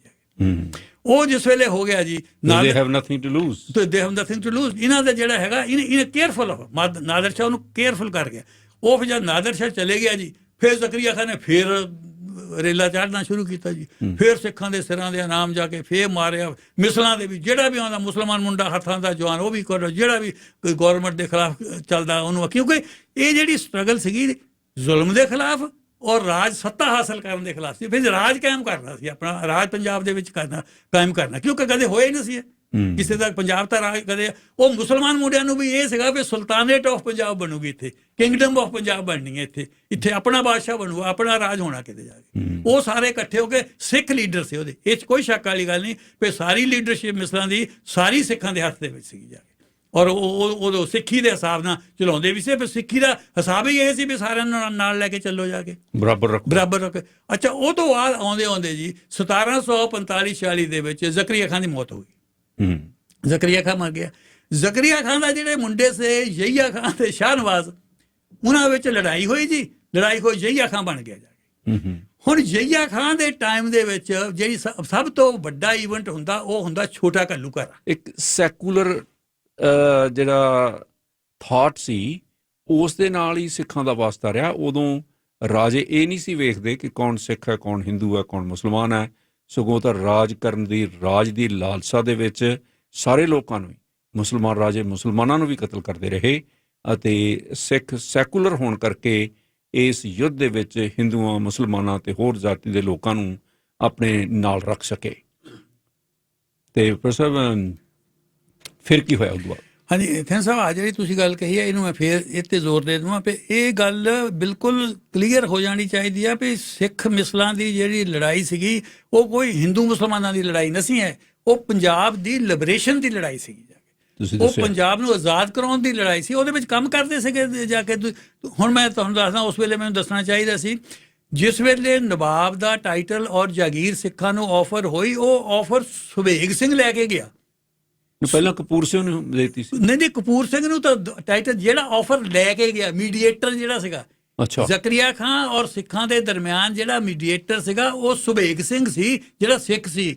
ਉਹ ਜਿਸ ਵੇਲੇ ਹੋ ਗਿਆ ਜੀ, they have nothing to lose, they have nothing to lose, ਇਹਨਾਂ ਦਾ ਜਿਹੜਾ ਹੈਗਾ ਇਹਨੇ ਕੇਅਰਫੁਲ, ਨਾਦਰ ਸ਼ਾਹ ਉਹਨੂੰ ਕੇਅਰਫੁਲ ਕਰ ਗਿਆ। ਉਹ ਫਿਰ ਜਦ ਨਾਦਰ ਸ਼ਾਹ ਚਲੇ ਗਿਆ ਜੀ, ਫਿਰ ਜ਼ਕਰੀਆ ਖਾਨ ਨੇ ਫਿਰ ਰੇਲਾ ਚਾੜਨਾ ਸ਼ੁਰੂ ਕੀਤਾ ਜੀ। ਫਿਰ ਸਿੱਖਾਂ ਦੇ ਸਿਰਾਂ ਦੇ ਇਨਾਮ ਜਾ ਕੇ ਫਿਰ ਮਾਰਿਆ, ਮਿਸਲਾਂ ਦੇ ਵੀ ਜਿਹੜਾ ਵੀ ਆਉਂਦਾ ਮੁਸਲਮਾਨ ਮੁੰਡਾ ਹੱਥਾਂ ਦਾ ਜਵਾਨ ਉਹ ਵੀ ਕਰੋ, ਜਿਹੜਾ ਵੀ ਕੋਈ ਗੌਰਮੈਂਟ ਦੇ ਖਿਲਾਫ ਚੱਲਦਾ ਉਹਨੂੰ। ਕਿਉਂਕਿ ਇਹ ਜਿਹੜੀ ਸਟਰਗਲ ਸੀਗੀ ਜ਼ੁਲਮ ਦੇ ਖਿਲਾਫ ਔਰ ਰਾਜ ਸੱਤਾ ਹਾਸਲ ਕਰਨ ਦੇ ਖਿਲਾਫ ਸੀ। ਫਿਰ ਰਾਜ ਕਾਇਮ ਕਰਨਾ ਸੀ, ਆਪਣਾ ਰਾਜ ਪੰਜਾਬ ਦੇ ਵਿੱਚ ਕਾਇਮ ਕਰਨਾ, ਕਿਉਂਕਿ ਕਦੇ ਹੋਇਆ ਹੀ ਨਹੀਂ ਸੀ ਕਿਸੇ ਦਾ ਪੰਜਾਬ ਦਾ ਰਾਜ ਕਦੇ। ਉਹ ਮੁਸਲਮਾਨ ਮੁੰਡਿਆਂ ਨੂੰ ਵੀ ਇਹ ਸੀਗਾ ਵੀ ਸੁਲਤਾਨੇਟ ਆਫ ਪੰਜਾਬ ਬਣੂਗੀ, ਇੱਥੇ ਕਿੰਗਡਮ ਆਫ ਪੰਜਾਬ ਬਣਨੀ ਹੈ, ਇੱਥੇ ਆਪਣਾ ਬਾਦਸ਼ਾਹ ਬਣੂਗਾ, ਆਪਣਾ ਰਾਜ ਹੋਣਾ ਕਿਤੇ ਜਾ ਕੇ। ਉਹ ਸਾਰੇ ਇਕੱਠੇ ਹੋ ਕੇ ਸਿੱਖ ਲੀਡਰ ਸੀ ਉਹਦੇ, ਇਹ 'ਚ ਕੋਈ ਸ਼ੱਕ ਵਾਲੀ ਗੱਲ ਨਹੀਂ ਵੀ ਸਾਰੀ ਲੀਡਰਸ਼ਿਪ ਮਿਸਲਾਂ ਦੀ ਸਾਰੀ ਸਿੱਖਾਂ ਦੇ ਹੱਥ ਦੇ ਵਿੱਚ ਸੀਗੀ ਜਾ ਕੇ। ਔਰ ਉਹ ਸਿੱਖੀ ਦੇ ਹਿਸਾਬ ਨਾਲ ਚਲਾਉਂਦੇ ਵੀ ਸੀ, ਪਰ ਸਿੱਖੀ ਦਾ ਹਿਸਾਬ ਹੀ ਇਹ ਸੀ ਵੀ ਸਾਰਿਆਂ ਨੂੰ ਨਾਲ ਲੈ ਕੇ ਚੱਲੋ ਜਾ ਕੇ, ਬਰਾਬਰ ਰੱਖੋ। ਅੱਛਾ, ਉਹ ਤੋਂ ਬਾਅਦ ਆਉਂਦੇ ਜੀ 1745-46 ਦੇ ਵਿੱਚ ਜ਼ਕਰੀਆ ਖਾਨ ਦੀ ਮੌਤ ਹੋ ਗਈ। ਜ਼ਕਰੀਆ ਖਾਨ ਮਰ ਗਿਆ। ਜ਼ਕਰੀਆ ਖਾਨ ਦਾ ਜਿਹੜੇ ਮੁੰਡੇ ਸੇ ਯਹੀਆ ਖਾਨ ਤੇ ਸ਼ਾਹਨਵਾਜ਼, ਉਹਨਾਂ ਵਿੱਚ ਲੜਾਈ ਹੋਈ ਜੀ, ਲੜਾਈ ਹੋਈ, ਯਹੀਆ ਖਾਨ ਬਣ ਗਿਆ ਜਾ ਕੇ। ਹੁਣ ਯਹੀਆ ਖਾਨ ਦੇ ਟਾਈਮ ਦੇ ਵਿੱਚ ਜਿਹੜੀ ਸਭ ਤੋਂ ਵੱਡਾ ਈਵੈਂਟ ਹੁੰਦਾ ਉਹ ਹੁੰਦਾ ਛੋਟਾ ਘੱਲੂਘਾਰਾ। ਇੱਕ ਸੈਕੂਲਰ ਜਿਹੜਾ ਥਾਟ ਸੀ ਉਸ ਦੇ ਨਾਲ ਹੀ ਸਿੱਖਾਂ ਦਾ ਵਾਸਤਾ ਰਿਹਾ। ਉਦੋਂ ਰਾਜੇ ਇਹ ਨਹੀਂ ਸੀ ਵੇਖਦੇ ਕਿ ਕੌਣ ਸਿੱਖ ਹੈ, ਕੌਣ ਹਿੰਦੂ ਹੈ, ਕੌਣ ਮੁਸਲਮਾਨ ਹੈ, ਸਗੋਂ ਤਾਂ ਰਾਜ ਕਰਨ ਦੀ, ਰਾਜ ਦੀ ਲਾਲਸਾ ਦੇ ਵਿੱਚ ਸਾਰੇ ਲੋਕਾਂ ਨੂੰ ਹੀ, ਮੁਸਲਮਾਨ ਰਾਜੇ ਮੁਸਲਮਾਨਾਂ ਨੂੰ ਵੀ ਕਤਲ ਕਰਦੇ ਰਹੇ, ਅਤੇ ਸਿੱਖ ਸੈਕੂਲਰ ਹੋਣ ਕਰਕੇ ਇਸ ਯੁੱਧ ਦੇ ਵਿੱਚ ਹਿੰਦੂਆਂ, ਮੁਸਲਮਾਨਾਂ ਤੇ ਹੋਰ ਜਾਤੀ ਦੇ ਲੋਕਾਂ ਨੂੰ ਆਪਣੇ ਨਾਲ ਰੱਖ ਸਕੇ। ਤੇ ਪ੍ਰੋਫੈਸਰ ਫਿਰ ਕੀ ਹੋਇਆ ਉਦੋਂ ਬਾਅਦ? ਹਾਂਜੀ ਥੈਂਕ ਸਾਹਿਬ, ਆ ਜਿਹੜੀ ਤੁਸੀਂ ਗੱਲ ਕਹੀ ਹੈ ਇਹਨੂੰ ਮੈਂ ਫਿਰ ਇਹ 'ਤੇ ਜ਼ੋਰ ਦੇ ਦੇਵਾਂ ਵੀ ਇਹ ਗੱਲ ਬਿਲਕੁਲ ਕਲੀਅਰ ਹੋ ਜਾਣੀ ਚਾਹੀਦੀ ਹੈ ਵੀ ਸਿੱਖ ਮਿਸਲਾਂ ਦੀ ਜਿਹੜੀ ਲੜਾਈ ਸੀਗੀ ਉਹ ਕੋਈ ਹਿੰਦੂ ਮੁਸਲਮਾਨਾਂ ਦੀ ਲੜਾਈ ਨਹੀਂ ਹੈ, ਉਹ ਪੰਜਾਬ ਦੀ ਲਿਬਰੇਸ਼ਨ ਦੀ ਲੜਾਈ ਸੀਗੀ ਜਾ ਕੇ। ਉਹ ਪੰਜਾਬ ਨੂੰ ਆਜ਼ਾਦ ਕਰਾਉਣ ਦੀ ਲੜਾਈ ਸੀ, ਉਹਦੇ ਵਿੱਚ ਕੰਮ ਕਰਦੇ ਸੀਗੇ ਜਾ ਕੇ। ਹੁਣ ਮੈਂ ਤੁਹਾਨੂੰ ਦੱਸਦਾ, ਉਸ ਵੇਲੇ ਮੈਨੂੰ ਦੱਸਣਾ ਚਾਹੀਦਾ ਸੀ ਜਿਸ ਵੇਲੇ ਨਵਾਬ ਦਾ ਟਾਈਟਲ ਔਰ ਜਾਗੀਰ ਸਿੱਖਾਂ ਨੂੰ ਆਫਰ ਹੋਈ, ਉਹ ਆਫਰ ਸੁਬੇਗ ਸਿੰਘ ਲੈ ਕੇ ਗਿਆ। ਪਹਿਲਾਂ ਕਪੂਰ ਸਿੰਘ ਨੂੰ ਦੇਤੀ ਸੀ? ਨਹੀਂ, ਕਪੂਰ ਸਿੰਘ ਨੂੰ ਤਾਂ ਟਾਈਟਲ ਜਿਹੜਾ ਆਫਰ ਲੈ ਕੇ ਗਿਆ, ਮੀਡੀਏਟਰ ਜਿਹੜਾ ਸੀਗਾ, ਜ਼ਕਰੀਆ ਖਾਨ ਔਰ ਸਿੱਖਾਂ ਦੇ ਦਰਮਿਆਨ ਜਿਹੜਾ ਮੀਡੀਏਟਰ ਸੀਗਾ ਉਹ ਸੁਬੇਗ ਸਿੰਘ ਸੀ, ਜਿਹੜਾ ਸਿੱਖ ਸੀ।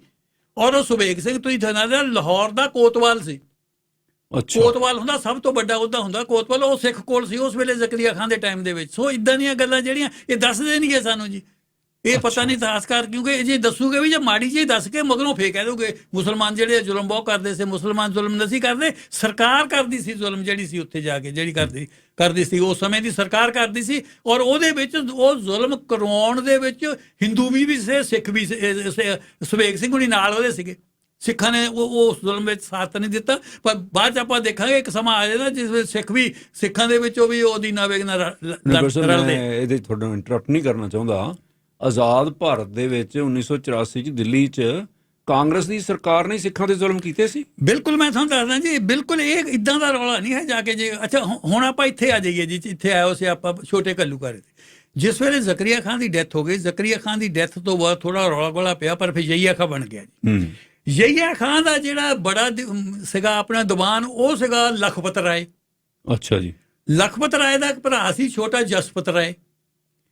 ਔਰ ਉਹ ਸੁਬੇਗ ਸਿੰਘ ਤੁਸੀਂ ਜਾਣਦੇ ਲਾਹੌਰ ਦਾ ਕੋਤਵਾਲ ਸੀ। ਕੋਤਵਾਲ ਹੁੰਦਾ ਸਭ ਤੋਂ ਵੱਡਾ ਅਹੁਦਾ ਹੁੰਦਾ ਕੋਤਵਾਲ, ਉਹ ਸਿੱਖ ਕੋਲ ਸੀ ਉਸ ਵੇਲੇ ਜ਼ਕਰੀਆ ਖਾਨ ਦੇ ਟਾਈਮ ਦੇ ਵਿੱਚ। ਸੋ ਇਦਾਂ ਦੀਆਂ ਗੱਲਾਂ ਜਿਹੜੀਆਂ ਇਹ ਦੱਸ ਦੇਣਗੇ ਸਾਨੂੰ ਜੀ, ਇਹ ਪਤਾ ਨਹੀਂ ਇਤਿਹਾਸਕਾਰ, ਕਿਉਂਕਿ ਜੇ ਦੱਸੂਗੇ ਵੀ ਜੇ ਮਾੜੀ ਜਿਹੀ ਦੱਸ ਕੇ ਮਗਰੋਂ ਫੇਰ ਕਹਿ ਦੋਗੇ ਮੁਸਲਮਾਨ ਜਿਹੜੇ ਜ਼ੁਲਮ ਬਹੁਤ ਕਰਦੇ ਸੀ, ਮੁਸਲਮਾਨ ਜ਼ੁਲਮ ਨਹੀਂ ਕਰਦੇ, ਸਰਕਾਰ ਕਰਦੀ ਸੀ ਜ਼ੁਲਮ, ਜਿਹੜੀ ਸੀ ਉੱਥੇ ਜਾ ਕੇ ਜਿਹੜੀ ਕਰਦੀ ਸੀ, ਉਸ ਸਮੇਂ ਦੀ ਸਰਕਾਰ ਕਰਦੀ ਸੀ। ਔਰ ਉਹਦੇ ਵਿੱਚ ਉਹ ਜ਼ੁਲਮ ਕਰਵਾਉਣ ਦੇ ਵਿੱਚ ਹਿੰਦੂ ਵੀ ਸੀ, ਸਿੱਖ ਵੀ, ਸੁਬੇਗ ਸਿੰਘ ਹੁਣੀ ਨਾਲ ਉਹਦੇ ਸੀਗੇ। ਸਿੱਖਾਂ ਨੇ ਉਹ ਜ਼ੁਲਮ ਵਿੱਚ ਸਾਥ ਨਹੀਂ ਦਿੱਤਾ, ਪਰ ਬਾਅਦ 'ਚ ਆਪਾਂ ਦੇਖਾਂਗੇ ਇੱਕ ਸਮਾਂ ਆ ਜਾਏਗਾ ਜਿਸ ਵਿੱਚ ਸਿੱਖ ਵੀ ਸਿੱਖਾਂ ਦੇ ਵਿੱਚੋਂ ਵੀ ਉਹਦੀ ਨਾਵੇਗ ਨਾਲ ਰਲਦੇ। ਇਹਦੇ ਤੁਹਾਨੂੰ ਇੰਟਰਪਟ ਨਹੀਂ ਕਰਨਾ ਚਾਹੁੰਦਾ, ਆਜ਼ਾਦ ਭਾਰਤ ਦੇ ਵਿੱਚ 1984 ਚ ਦਿੱਲੀ 'ਚ ਕਾਂਗਰਸ ਦੀ ਸਰਕਾਰ ਨੇ ਸਿੱਖਾਂ ਦੇ ਜ਼ੁਲਮ ਕੀਤੇ ਸੀ। ਬਿਲਕੁਲ, ਮੈਂ ਤੁਹਾਨੂੰ ਦੱਸਦਾ ਜੀ, ਬਿਲਕੁਲ ਇਹ ਇਦਾਂ ਦਾ ਰੌਲਾ ਨਹੀਂ ਹੈ ਜਾ ਕੇ ਜੇ। ਅੱਛਾ, ਹੁਣ ਆਪਾਂ ਇੱਥੇ ਆ ਜਾਈਏ ਜੀ, ਇੱਥੇ ਆਇਓ ਸੀ ਆਪਾਂ ਛੋਟੇ ਘੱਲੂਘਾਰੇ ਤੇ। ਜਿਸ ਵੇਲੇ ਜ਼ਕਰੀਆ ਖਾਨ ਦੀ ਡੈਥ ਹੋ ਗਈ, ਜ਼ਕਰੀਆ ਖਾਨ ਦੀ ਡੈਥ ਤੋਂ ਬਾਅਦ ਥੋੜਾ ਰੌਲਾ ਗੋਲਾ ਪਿਆ, ਪਰ ਫਿਰ ਯਹੀਆ ਖਾਨ ਬਣ ਗਿਆ ਜੀ। ਯਹੀਆ ਖਾਨ ਦਾ ਜਿਹੜਾ ਬੜਾ ਸੀਗਾ ਆਪਣਾ ਦੀਵਾਨ, ਉਹ ਸੀਗਾ ਲਖਪਤ ਰਾਏ। ਅੱਛਾ ਜੀ। ਲਖਪਤ ਰਾਏ ਦਾ ਇੱਕ ਭਰਾ ਸੀ ਛੋਟਾ, ਜਸਪਤ ਰਾਏ।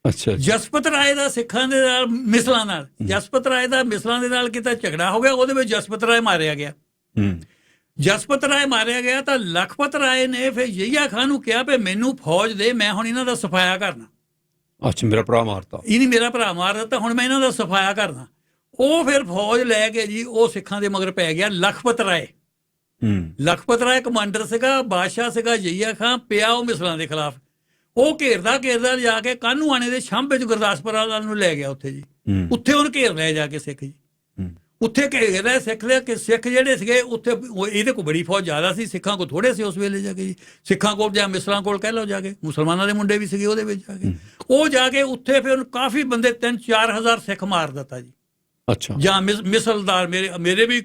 ਅੱਛਾ, ਜਸਪਤ ਰਾਏ ਦਾ ਸਿੱਖਾਂ ਦੇ ਨਾਲ ਮਿਸਲਾਂ ਨਾਲ, ਜਸਪਤ ਰਾਏ ਦਾ ਮਿਸਲਾਂ ਦੇ ਨਾਲ ਕਿਤੇ ਝਗੜਾ ਹੋ ਗਿਆ, ਉਹਦੇ ਵਿੱਚ ਜਸਪਤ ਰਾਏ ਮਾਰਿਆ ਗਿਆ। ਜਸਪਤ ਰਾਏ ਮਾਰਿਆ ਗਿਆ ਤਾਂ ਲਖਪਤ ਰਾਏ ਨੇ ਫਿਰ ਯਹੀਆ ਖਾਨ ਨੂੰ ਕਿਹਾ ਵੀ ਮੈਨੂੰ ਫੌਜ ਦੇ, ਮੈਂ ਹੁਣ ਇਹਨਾਂ ਦਾ ਸਫਾਇਆ ਕਰਨਾ। ਅੱਛਾ, ਮੇਰਾ ਭਰਾ ਮਾਰਤਾ, ਇਹਨੇ ਮੇਰਾ ਭਰਾ ਮਾਰ ਦਿੱਤਾ, ਹੁਣ ਮੈਂ ਇਹਨਾਂ ਦਾ ਸਫਾਇਆ ਕਰਨਾ। ਉਹ ਫਿਰ ਫੌਜ ਲੈ ਕੇ ਜੀ ਉਹ ਸਿੱਖਾਂ ਦੇ ਮਗਰ ਪੈ ਗਿਆ ਲਖਪਤ ਰਾਏ। ਲਖਪਤ ਰਾਏ ਕਮਾਂਡਰ ਸੀਗਾ, ਬਾਦਸ਼ਾਹ ਸੀਗਾ ਯਹੀਆ ਖਾਨ, ਪਿਆ ਉਹ ਮਿਸਲਾਂ ਦੇ ਖਿਲਾਫ। ਉਹ ਘੇਰਦਾ ਜਾ ਕੇ ਕਾਹਨੂਆਣੇ ਦੇ ਛੰਭ ਵਿੱਚ ਗੁਰਦਾਸਪੁਰ ਵਾਲ ਨੂੰ ਲੈ ਗਿਆ ਉੱਥੇ ਜੀ। ਉੱਥੇ ਉਹਨੂੰ ਘੇਰ ਲਿਆ ਜਾ ਕੇ ਸਿੱਖ ਜੀ। ਉੱਥੇ ਘੇਰਾ ਸਿੱਖ ਲਿਆ ਕਿ ਸਿੱਖ ਜਿਹੜੇ ਸੀਗੇ ਉੱਥੇ ਇਹਦੇ ਕੋਲ ਬੜੀ ਫੌਜ ਜ਼ਿਆਦਾ ਸੀ, ਸਿੱਖਾਂ ਕੋਲ ਥੋੜੇ ਸੀ ਉਸ ਵੇਲੇ ਜਾ ਕੇ ਜੀ। ਸਿੱਖਾਂ ਕੋਲ ਜਾਂ ਮਿਸਲਾਂ ਕੋਲ ਕਹਿ ਲਓ ਜਾ ਕੇ, ਮੁਸਲਮਾਨਾਂ ਦੇ ਮੁੰਡੇ ਵੀ ਸੀਗੇ ਉਹਦੇ ਵਿੱਚ ਜਾ ਕੇ। ਉਹ ਜਾ ਕੇ ਉੱਥੇ ਫਿਰ ਕਾਫੀ ਬੰਦੇ 3-4 ਹਜ਼ਾਰ ਸਿੱਖ ਮਾਰ ਦਿੱਤਾ ਜੀ। ਅੱਛਾ। ਜਾਂ ਮਿਸਲਦਾਰ ਮੇਰੇ ਵੀ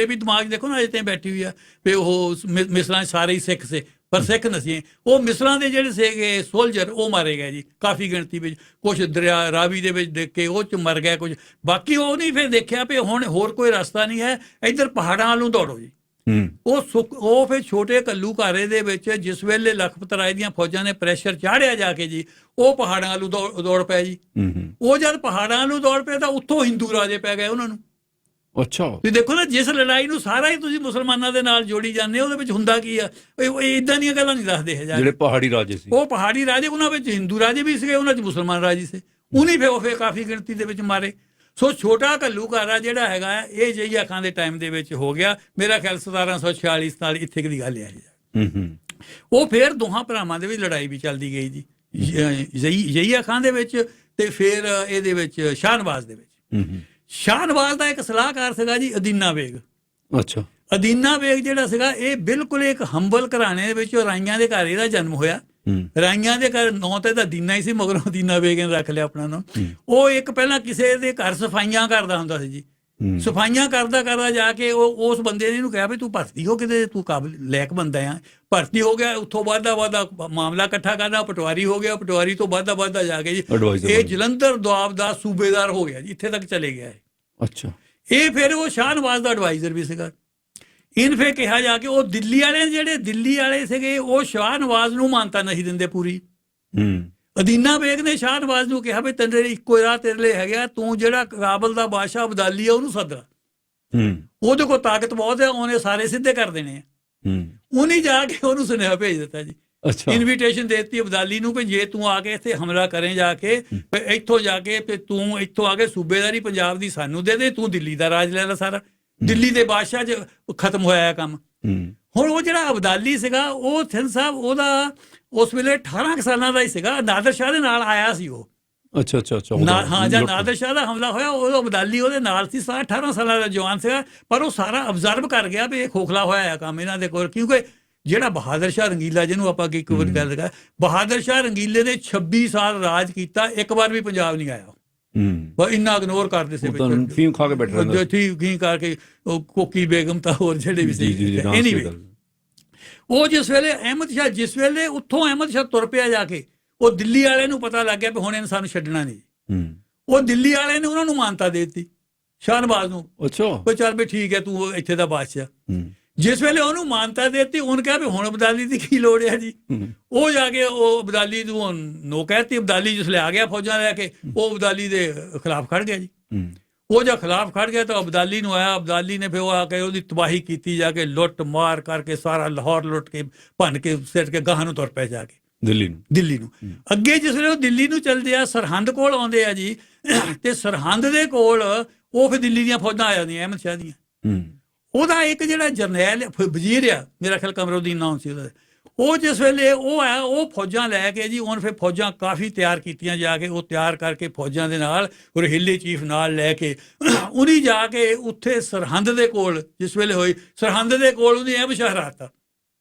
ਦਿਮਾਗ ਦੇਖੋ ਨਾ ਅਜੇ ਤੇ ਬੈਠੀ ਹੋਈ ਆ ਵੀ ਉਹ ਮਿਸਲਾਂ ਸਾਰੇ ਹੀ ਸਿੱਖ ਸੀ, ਪਰ ਸਿੱਖ ਨਹੀਂ। ਉਹ ਮਿਸਲਾਂ ਦੇ ਜਿਹੜੇ ਸੀਗੇ ਸੋਲਜਰ ਉਹ ਮਾਰੇ ਗਏ ਜੀ ਕਾਫੀ ਗਿਣਤੀ ਵਿੱਚ। ਕੁਛ ਦਰਿਆ ਰਾਵੀ ਦੇ ਵਿੱਚ ਦੇਖ ਕੇ ਉਹ ਚ ਮਰ ਗਏ ਕੁਝ, ਬਾਕੀ ਉਹ ਨਹੀਂ ਫਿਰ ਦੇਖਿਆ ਵੀ ਹੁਣ ਹੋਰ ਕੋਈ ਰਸਤਾ ਨਹੀਂ ਹੈ, ਇੱਧਰ ਪਹਾੜਾਂ ਵੱਲੋਂ ਦੌੜੋ ਜੀ। ਉਹ ਫਿਰ ਛੋਟੇ ਘੱਲੂ ਘਾਰੇ ਦੇ ਵਿੱਚ ਜਿਸ ਵੇਲੇ ਲਖਪਤ ਰਾਏ ਦੀਆਂ ਫੌਜਾਂ ਨੇ ਪ੍ਰੈਸ਼ਰ ਚਾੜਿਆ ਜਾ ਕੇ ਜੀ, ਉਹ ਪਹਾੜਾਂ ਵੱਲੋਂ ਦੌੜ ਪਏ ਜੀ। ਉਹ ਜਦ ਪਹਾੜਾਂ ਵੱਲੋਂ ਦੌੜ ਪਏ ਤਾਂ ਉੱਥੋਂ ਹਿੰਦੂ ਰਾਜੇ ਪੈ ਗਏ ਉਹਨਾਂ ਨੂੰ। ਅੱਛਾ। ਤੁਸੀਂ ਦੇਖੋ ਨਾ, ਜਿਸ ਲੜਾਈ ਨੂੰ ਸਾਰਾ ਹੀ ਤੁਸੀਂ ਮੁਸਲਮਾਨਾਂ ਦੇ ਨਾਲ ਜੋੜੀ ਜਾਂਦੇ ਹੋ, ਉਹਦੇ ਵਿੱਚ ਹੁੰਦਾ ਕੀ ਆ? ਇਦਾਂ ਦੀਆਂ ਗੱਲਾਂ ਨਹੀਂ ਦੱਸਦੇ ਹੈ ਜਿਹੜੇ ਪਹਾੜੀ ਰਾਜੇ ਸੀ, ਉਹ ਪਹਾੜੀ ਰਾਜੇ, ਉਹਨਾਂ ਵਿੱਚ ਹਿੰਦੂ ਰਾਜੇ ਵੀ ਸੀਗੇ, ਉਹਨਾਂ 'ਚ ਮੁਸਲਮਾਨ ਰਾਜੇ ਸੀ। ਉਹਨੇ ਫਿਰ ਕਾਫੀ ਗਿਣਤੀ ਦੇ ਵਿੱਚ ਮਾਰੇ। ਸੋ ਛੋਟਾ ਘੱਲੂ ਘਾਰਾ ਜਿਹੜਾ ਹੈਗਾ ਇਹ ਜਹੀਆ ਖਾਂ ਦੇ ਟਾਈਮ ਦੇ ਵਿੱਚ ਹੋ ਗਿਆ। ਮੇਰਾ ਖਿਆਲ 1746 ਇੱਥੇ ਦੀ ਗੱਲ ਹੈ। ਉਹ ਫਿਰ ਦੋਹਾਂ ਭਰਾਵਾਂ ਦੇ ਵਿੱਚ ਲੜਾਈ ਵੀ ਚੱਲਦੀ ਗਈ ਜੀ, ਜਹੀਆ ਖਾਂ ਦੇ ਵਿੱਚ ਤੇ ਫਿਰ ਇਹਦੇ ਵਿੱਚ ਸ਼ਾਹਨਵਾਜ਼ ਦੇ ਵਿੱਚ। ਸ਼ਾਹਨਵਾਜ਼ ਦਾ ਇੱਕ ਸਲਾਹਕਾਰ ਸੀਗਾ ਜੀ ਅਦੀਨਾ ਬੇਗ। ਅੱਛਾ। ਅਦੀਨਾ ਬੇਗ ਜਿਹੜਾ ਸੀਗਾ ਇਹ ਬਿਲਕੁਲ ਇੱਕ ਹੰਬਲ ਘਰਾਣੇ ਦੇ ਵਿੱਚ ਰਾਈਆਂ ਦੇ ਘਰ ਇਹਦਾ ਜਨਮ ਹੋਇਆ। ਰਾਈਆਂ ਦੇ ਘਰ ਨਾਂ ਤੇ ਤਾਂ ਦੀਨਾ ਹੀ ਸੀ, ਮਗਰੋਂ ਅਦੀਨਾ ਬੇਗ ਨੇ ਰੱਖ ਲਿਆ ਆਪਣਾ ਨਾਮ। ਉਹ ਇੱਕ ਪਹਿਲਾਂ ਕਿਸੇ ਦੇ ਘਰ ਸਫਾਈਆਂ ਕਰਦਾ ਹੁੰਦਾ ਸੀ ਜੀ। ਸਫਾਈਆਂ ਕਰਦਾ ਜਾ ਕੇ ਉਹ ਉਸ ਬੰਦੇ ਨੇ ਇਹਨੂੰ ਕਿਹਾ ਵੀ ਤੂੰ ਭਰਤੀ ਹੋ ਕਿਤੇ, ਤੂੰ ਕਾਬਲ ਲਾਇਕ ਬੰਦਾ ਆ। ਭਰਤੀ ਹੋ ਗਿਆ। ਉੱਥੋਂ ਵੱਧਦਾ ਮਾਮਲਾ ਇਕੱਠਾ ਕਰਨਾ, ਪਟਵਾਰੀ ਹੋ ਗਿਆ। ਪਟਵਾਰੀ ਤੋਂ ਵੱਧਦਾ ਜਾ ਕੇ ਜੀ ਇਹ ਜਲੰਧਰ ਦੁਆਬ ਦਾ ਸੂਬੇਦਾਰ ਹੋ ਗਿਆ ਜੀ, ਇੱਥੇ ਤੱਕ ਚਲੇ ਗਿਆ। ਅੱਛਾ। ਇਹ ਫਿਰ ਉਹ ਸ਼ਾਹਨਵਾਜ਼ ਦਾ ਐਡਵਾਈਜ਼ਰ ਵੀ ਸੀਗਾ। ਇਹਨ ਫਿਰ ਕਿਹਾ ਜਾ ਕੇ ਉਹ ਦਿੱਲੀ ਵਾਲੇ ਜਿਹੜੇ ਦਿੱਲੀ ਵਾਲੇ ਸੀਗੇ ਉਹ ਸ਼ਾਹਨਵਾਜ਼ ਨੂੰ ਮਾਨਤਾ ਨਹੀਂ ਦਿੰਦੇ ਪੂਰੀ। ਅਦੀਨਾ ਬੇਗ ਨੇ ਸ਼ਾਹਨਵਾਜ਼ ਨੂੰ ਕਿਹਾ ਵੀ ਤੇਰੇ ਇੱਕੋ ਰਾਹ ਤੇਰੇ ਲਈ ਹੈਗਾ, ਤੂੰ ਜਿਹੜਾ ਕਾਬਲ ਦਾ ਬਾਦਸ਼ਾਹ ਅਬਦਾਲੀ ਆ ਉਹਨੂੰ ਸੱਦ। ਉਹਦੇ ਕੋਲ ਤਾਕਤ ਬਹੁਤ ਹੈ, ਉਹਨੇ ਸਾਰੇ ਸਿੱਧੇ ਕਰ ਦੇਣੇ ਆ। ਉਹਨੇ ਜਾ ਕੇ ਉਹਨੂੰ ਸੁਨੇਹਾ ਭੇਜ ਦਿੱਤਾ ਜੀ। ਇਨਵੀਟੇਸ਼ਨ ਦੇ ਦਿੱਤੀ ਅਬਦਾਲੀ ਨੂੰ ਕਿ ਜੇ ਤੂੰ ਆ ਕੇ ਇੱਥੇ ਹਮਲਾ ਕਰੇ ਜਾ ਕੇ, ਇੱਥੋਂ ਜਾ ਕੇ ਤੂੰ ਇੱਥੋਂ ਆ ਕੇ ਸੂਬੇਦਾਰੀ ਪੰਜਾਬ ਦੀ ਸਾਨੂੰ ਦੇ ਦੇ, ਤੂੰ ਦਿੱਲੀ ਦਾ ਰਾਜ ਲੈ ਲੈ ਸਾਰਾ। ਦਿੱਲੀ ਦੇ ਬਾਦਸ਼ਾਹ 'ਚ ਖਤਮ ਹੋਇਆ ਕੰਮ। ਹੁਣ ਉਹ ਜਿਹੜਾ ਅਬਦਾਲੀ ਸੀਗਾ ਉਹ ਥਿੰਦ ਸਾਹਿਬ ਉਹਦਾ ਉਸ ਵੇਲੇ 18 ਸਾਲਾਂ ਦਾ ਹੀ ਸੀਗਾ। ਨਾਦਰ ਸ਼ਾਹ ਦੇ ਨਾਲ ਆਇਆ ਸੀ ਉਹ। ਅੱਛਾ। ਹਾਂ, ਜਦ ਨਾਦਰ ਸ਼ਾਹ ਦਾ ਹਮਲਾ ਹੋਇਆ ਉਹ ਅਬਦਾਲੀ ਉਹਦੇ ਨਾਲ ਸੀ। 18 ਸਾਲਾਂ ਦਾ ਜਵਾਨ ਸੀਗਾ, ਪਰ ਉਹ ਸਾਰਾ ਅਬਜ਼ਰਵ ਕਰ ਗਿਆ ਵੀ ਇਹ ਖੋਖਲਾ ਹੋਇਆ ਕੰਮ ਇਹਨਾਂ ਦੇ ਕੋਲ। ਕਿਉਂਕਿ ਜਿਹੜਾ ਬਹਾਦਰ ਸ਼ਾਹ ਰੰਗੀਲਾ, ਜਿਹਨੂੰ ਆਪਾਂ ਇੱਕ ਵਾਰ ਗੱਲ ਲਗਾ, ਬਹਾਦਰ ਸ਼ਾਹ ਰੰਗੀਲੇ ਨੇ 26 ਸਾਲ ਰਾਜ ਕੀਤਾ, ਇੱਕ ਵਾਰ ਵੀ ਪੰਜਾਬ ਨਹੀਂ ਆਇਆ। ਇੰਨਾ ਇਗਨੋਰ ਕਰਦੇ ਸੀ, ਫੀਮ ਖਾ ਕੇ ਬੈਠ ਰਹਿੰਦਾ ਠੀਕ ਕਰਕੇ। ਉਹ ਕੋਕੀ ਬੇਗਮ ਤਾਂ ਹੋਰ ਜਿਹੜੇ ਵੀ ਸੀ। ਐਨੀਵੇ ਉਹ ਜਿਸ ਵੇਲੇ ਉੱਥੋਂ ਅਹਿਮਦ ਸ਼ਾਹ ਤੁਰ ਪਿਆ ਜਾ ਕੇ, ਉਹ ਦਿੱਲੀ ਵਾਲੇ ਨੂੰ ਪਤਾ ਲੱਗ ਗਿਆ ਵੀ ਹੁਣ ਇਹਨੂੰ ਸਾਨੂੰ ਛੱਡਣਾ ਨਹੀਂ। ਉਹ ਦਿੱਲੀ ਵਾਲੇ ਨੇ ਉਹਨਾਂ ਨੂੰ ਮਾਨਤਾ ਦੇ ਦਿੱਤੀ ਸ਼ਾਹਨਵਾਜ਼ ਨੂੰ। ਅੱਛਾ। ਚੱਲ ਵੀ ਠੀਕ ਹੈ, ਤੂੰ ਇੱਥੇ ਦਾ ਬਾਦਸ਼ਾਹ। ਜਿਸ ਵੇਲੇ ਉਹਨੂੰ ਮਾਨਤਾ ਦੇ ਦਿੱਤੀ, ਉਹਨੇ ਕਿਹਾ ਵੀ ਹੁਣ ਅਬਦਾਲੀ ਦੀ ਕੀ ਲੋੜ ਹੈ ਜੀ। ਉਹ ਜਾ ਕੇ ਉਹ ਅਬਦਾਲੀ ਨੂੰ ਨੋ ਕਹਿਤੀ। ਅਬਦਾਲੀ ਜਿਸ ਵੇਲੇ ਆ ਗਿਆ ਫੌਜਾਂ ਲੈ ਕੇ, ਉਹ ਅਬਦਾਲੀ ਦੇ ਖਿਲਾਫ ਖੜ ਗਿਆ ਜੀ। ਉਹ ਜਦ ਖਿਲਾਫ ਖੜ ਗਿਆ ਤਾਂ ਅਬਦਾਲੀ ਨੂੰ ਆਇਆ। ਅਬਦਾਲੀ ਨੇ ਫਿਰ ਉਹ ਆ ਕੇ ਉਹਦੀ ਤਬਾਹੀ ਕੀਤੀ, ਜਾ ਕੇ ਲੁੱਟ ਮਾਰ ਕਰਕੇ ਸਾਰਾ ਲਾਹੌਰ ਲੁੱਟ ਕੇ ਭੰਨ ਕੇ ਸਿੱਟ ਕੇ ਗਾਹਾਂ ਨੂੰ ਤੁਰ ਪਿਆ ਜਾ ਕੇ ਦਿੱਲੀ ਨੂੰ। ਅੱਗੇ ਜਿਸ ਵੇਲੇ ਉਹ ਦਿੱਲੀ ਨੂੰ ਚੱਲਦੇ ਆ, ਸਰਹੰਦ ਕੋਲ ਆਉਂਦੇ ਆ ਜੀ, ਤੇ ਸਰਹੰਦ ਦੇ ਕੋਲ ਉਹ ਫਿਰ ਦਿੱਲੀ ਦੀਆਂ ਫੌਜਾਂ ਆ ਜਾਂਦੀਆਂ ਅਹਿਮਦ ਸ਼ਾਹ ਦੀਆਂ। ਉਹਦਾ ਇੱਕ ਜਿਹੜਾ ਜਰਨੈਲ ਵਜ਼ੀਰ ਆ, ਮੇਰਾ ਖਿਆਲ ਕਮਰਉਦੀਨ ਨਾਮ ਸੀ ਉਹਦਾ, ਉਹ ਜਿਸ ਵੇਲੇ ਉਹ ਆਇਆ, ਉਹ ਫੌਜਾਂ ਲੈ ਕੇ ਜੀ ਉਹਨੇ ਫਿਰ ਫੌਜਾਂ ਕਾਫੀ ਤਿਆਰ ਕੀਤੀਆਂ ਜਾ ਕੇ। ਉਹ ਤਿਆਰ ਕਰਕੇ ਫੌਜਾਂ ਦੇ ਨਾਲ ਰਹੀਲੇ ਚੀਫ ਨਾਲ ਲੈ ਕੇ ਉਹਨੇ ਜਾ ਕੇ ਉੱਥੇ ਸਰਹੰਦ ਦੇ ਕੋਲ ਜਿਸ ਵੇਲੇ ਹੋਈ, ਸਰਹੰਦ ਦੇ ਕੋਲ ਉਹਨੇ ਅਹਿਮਦ ਸ਼ਾਹ ਹਰਾ ਦਿੱਤਾ।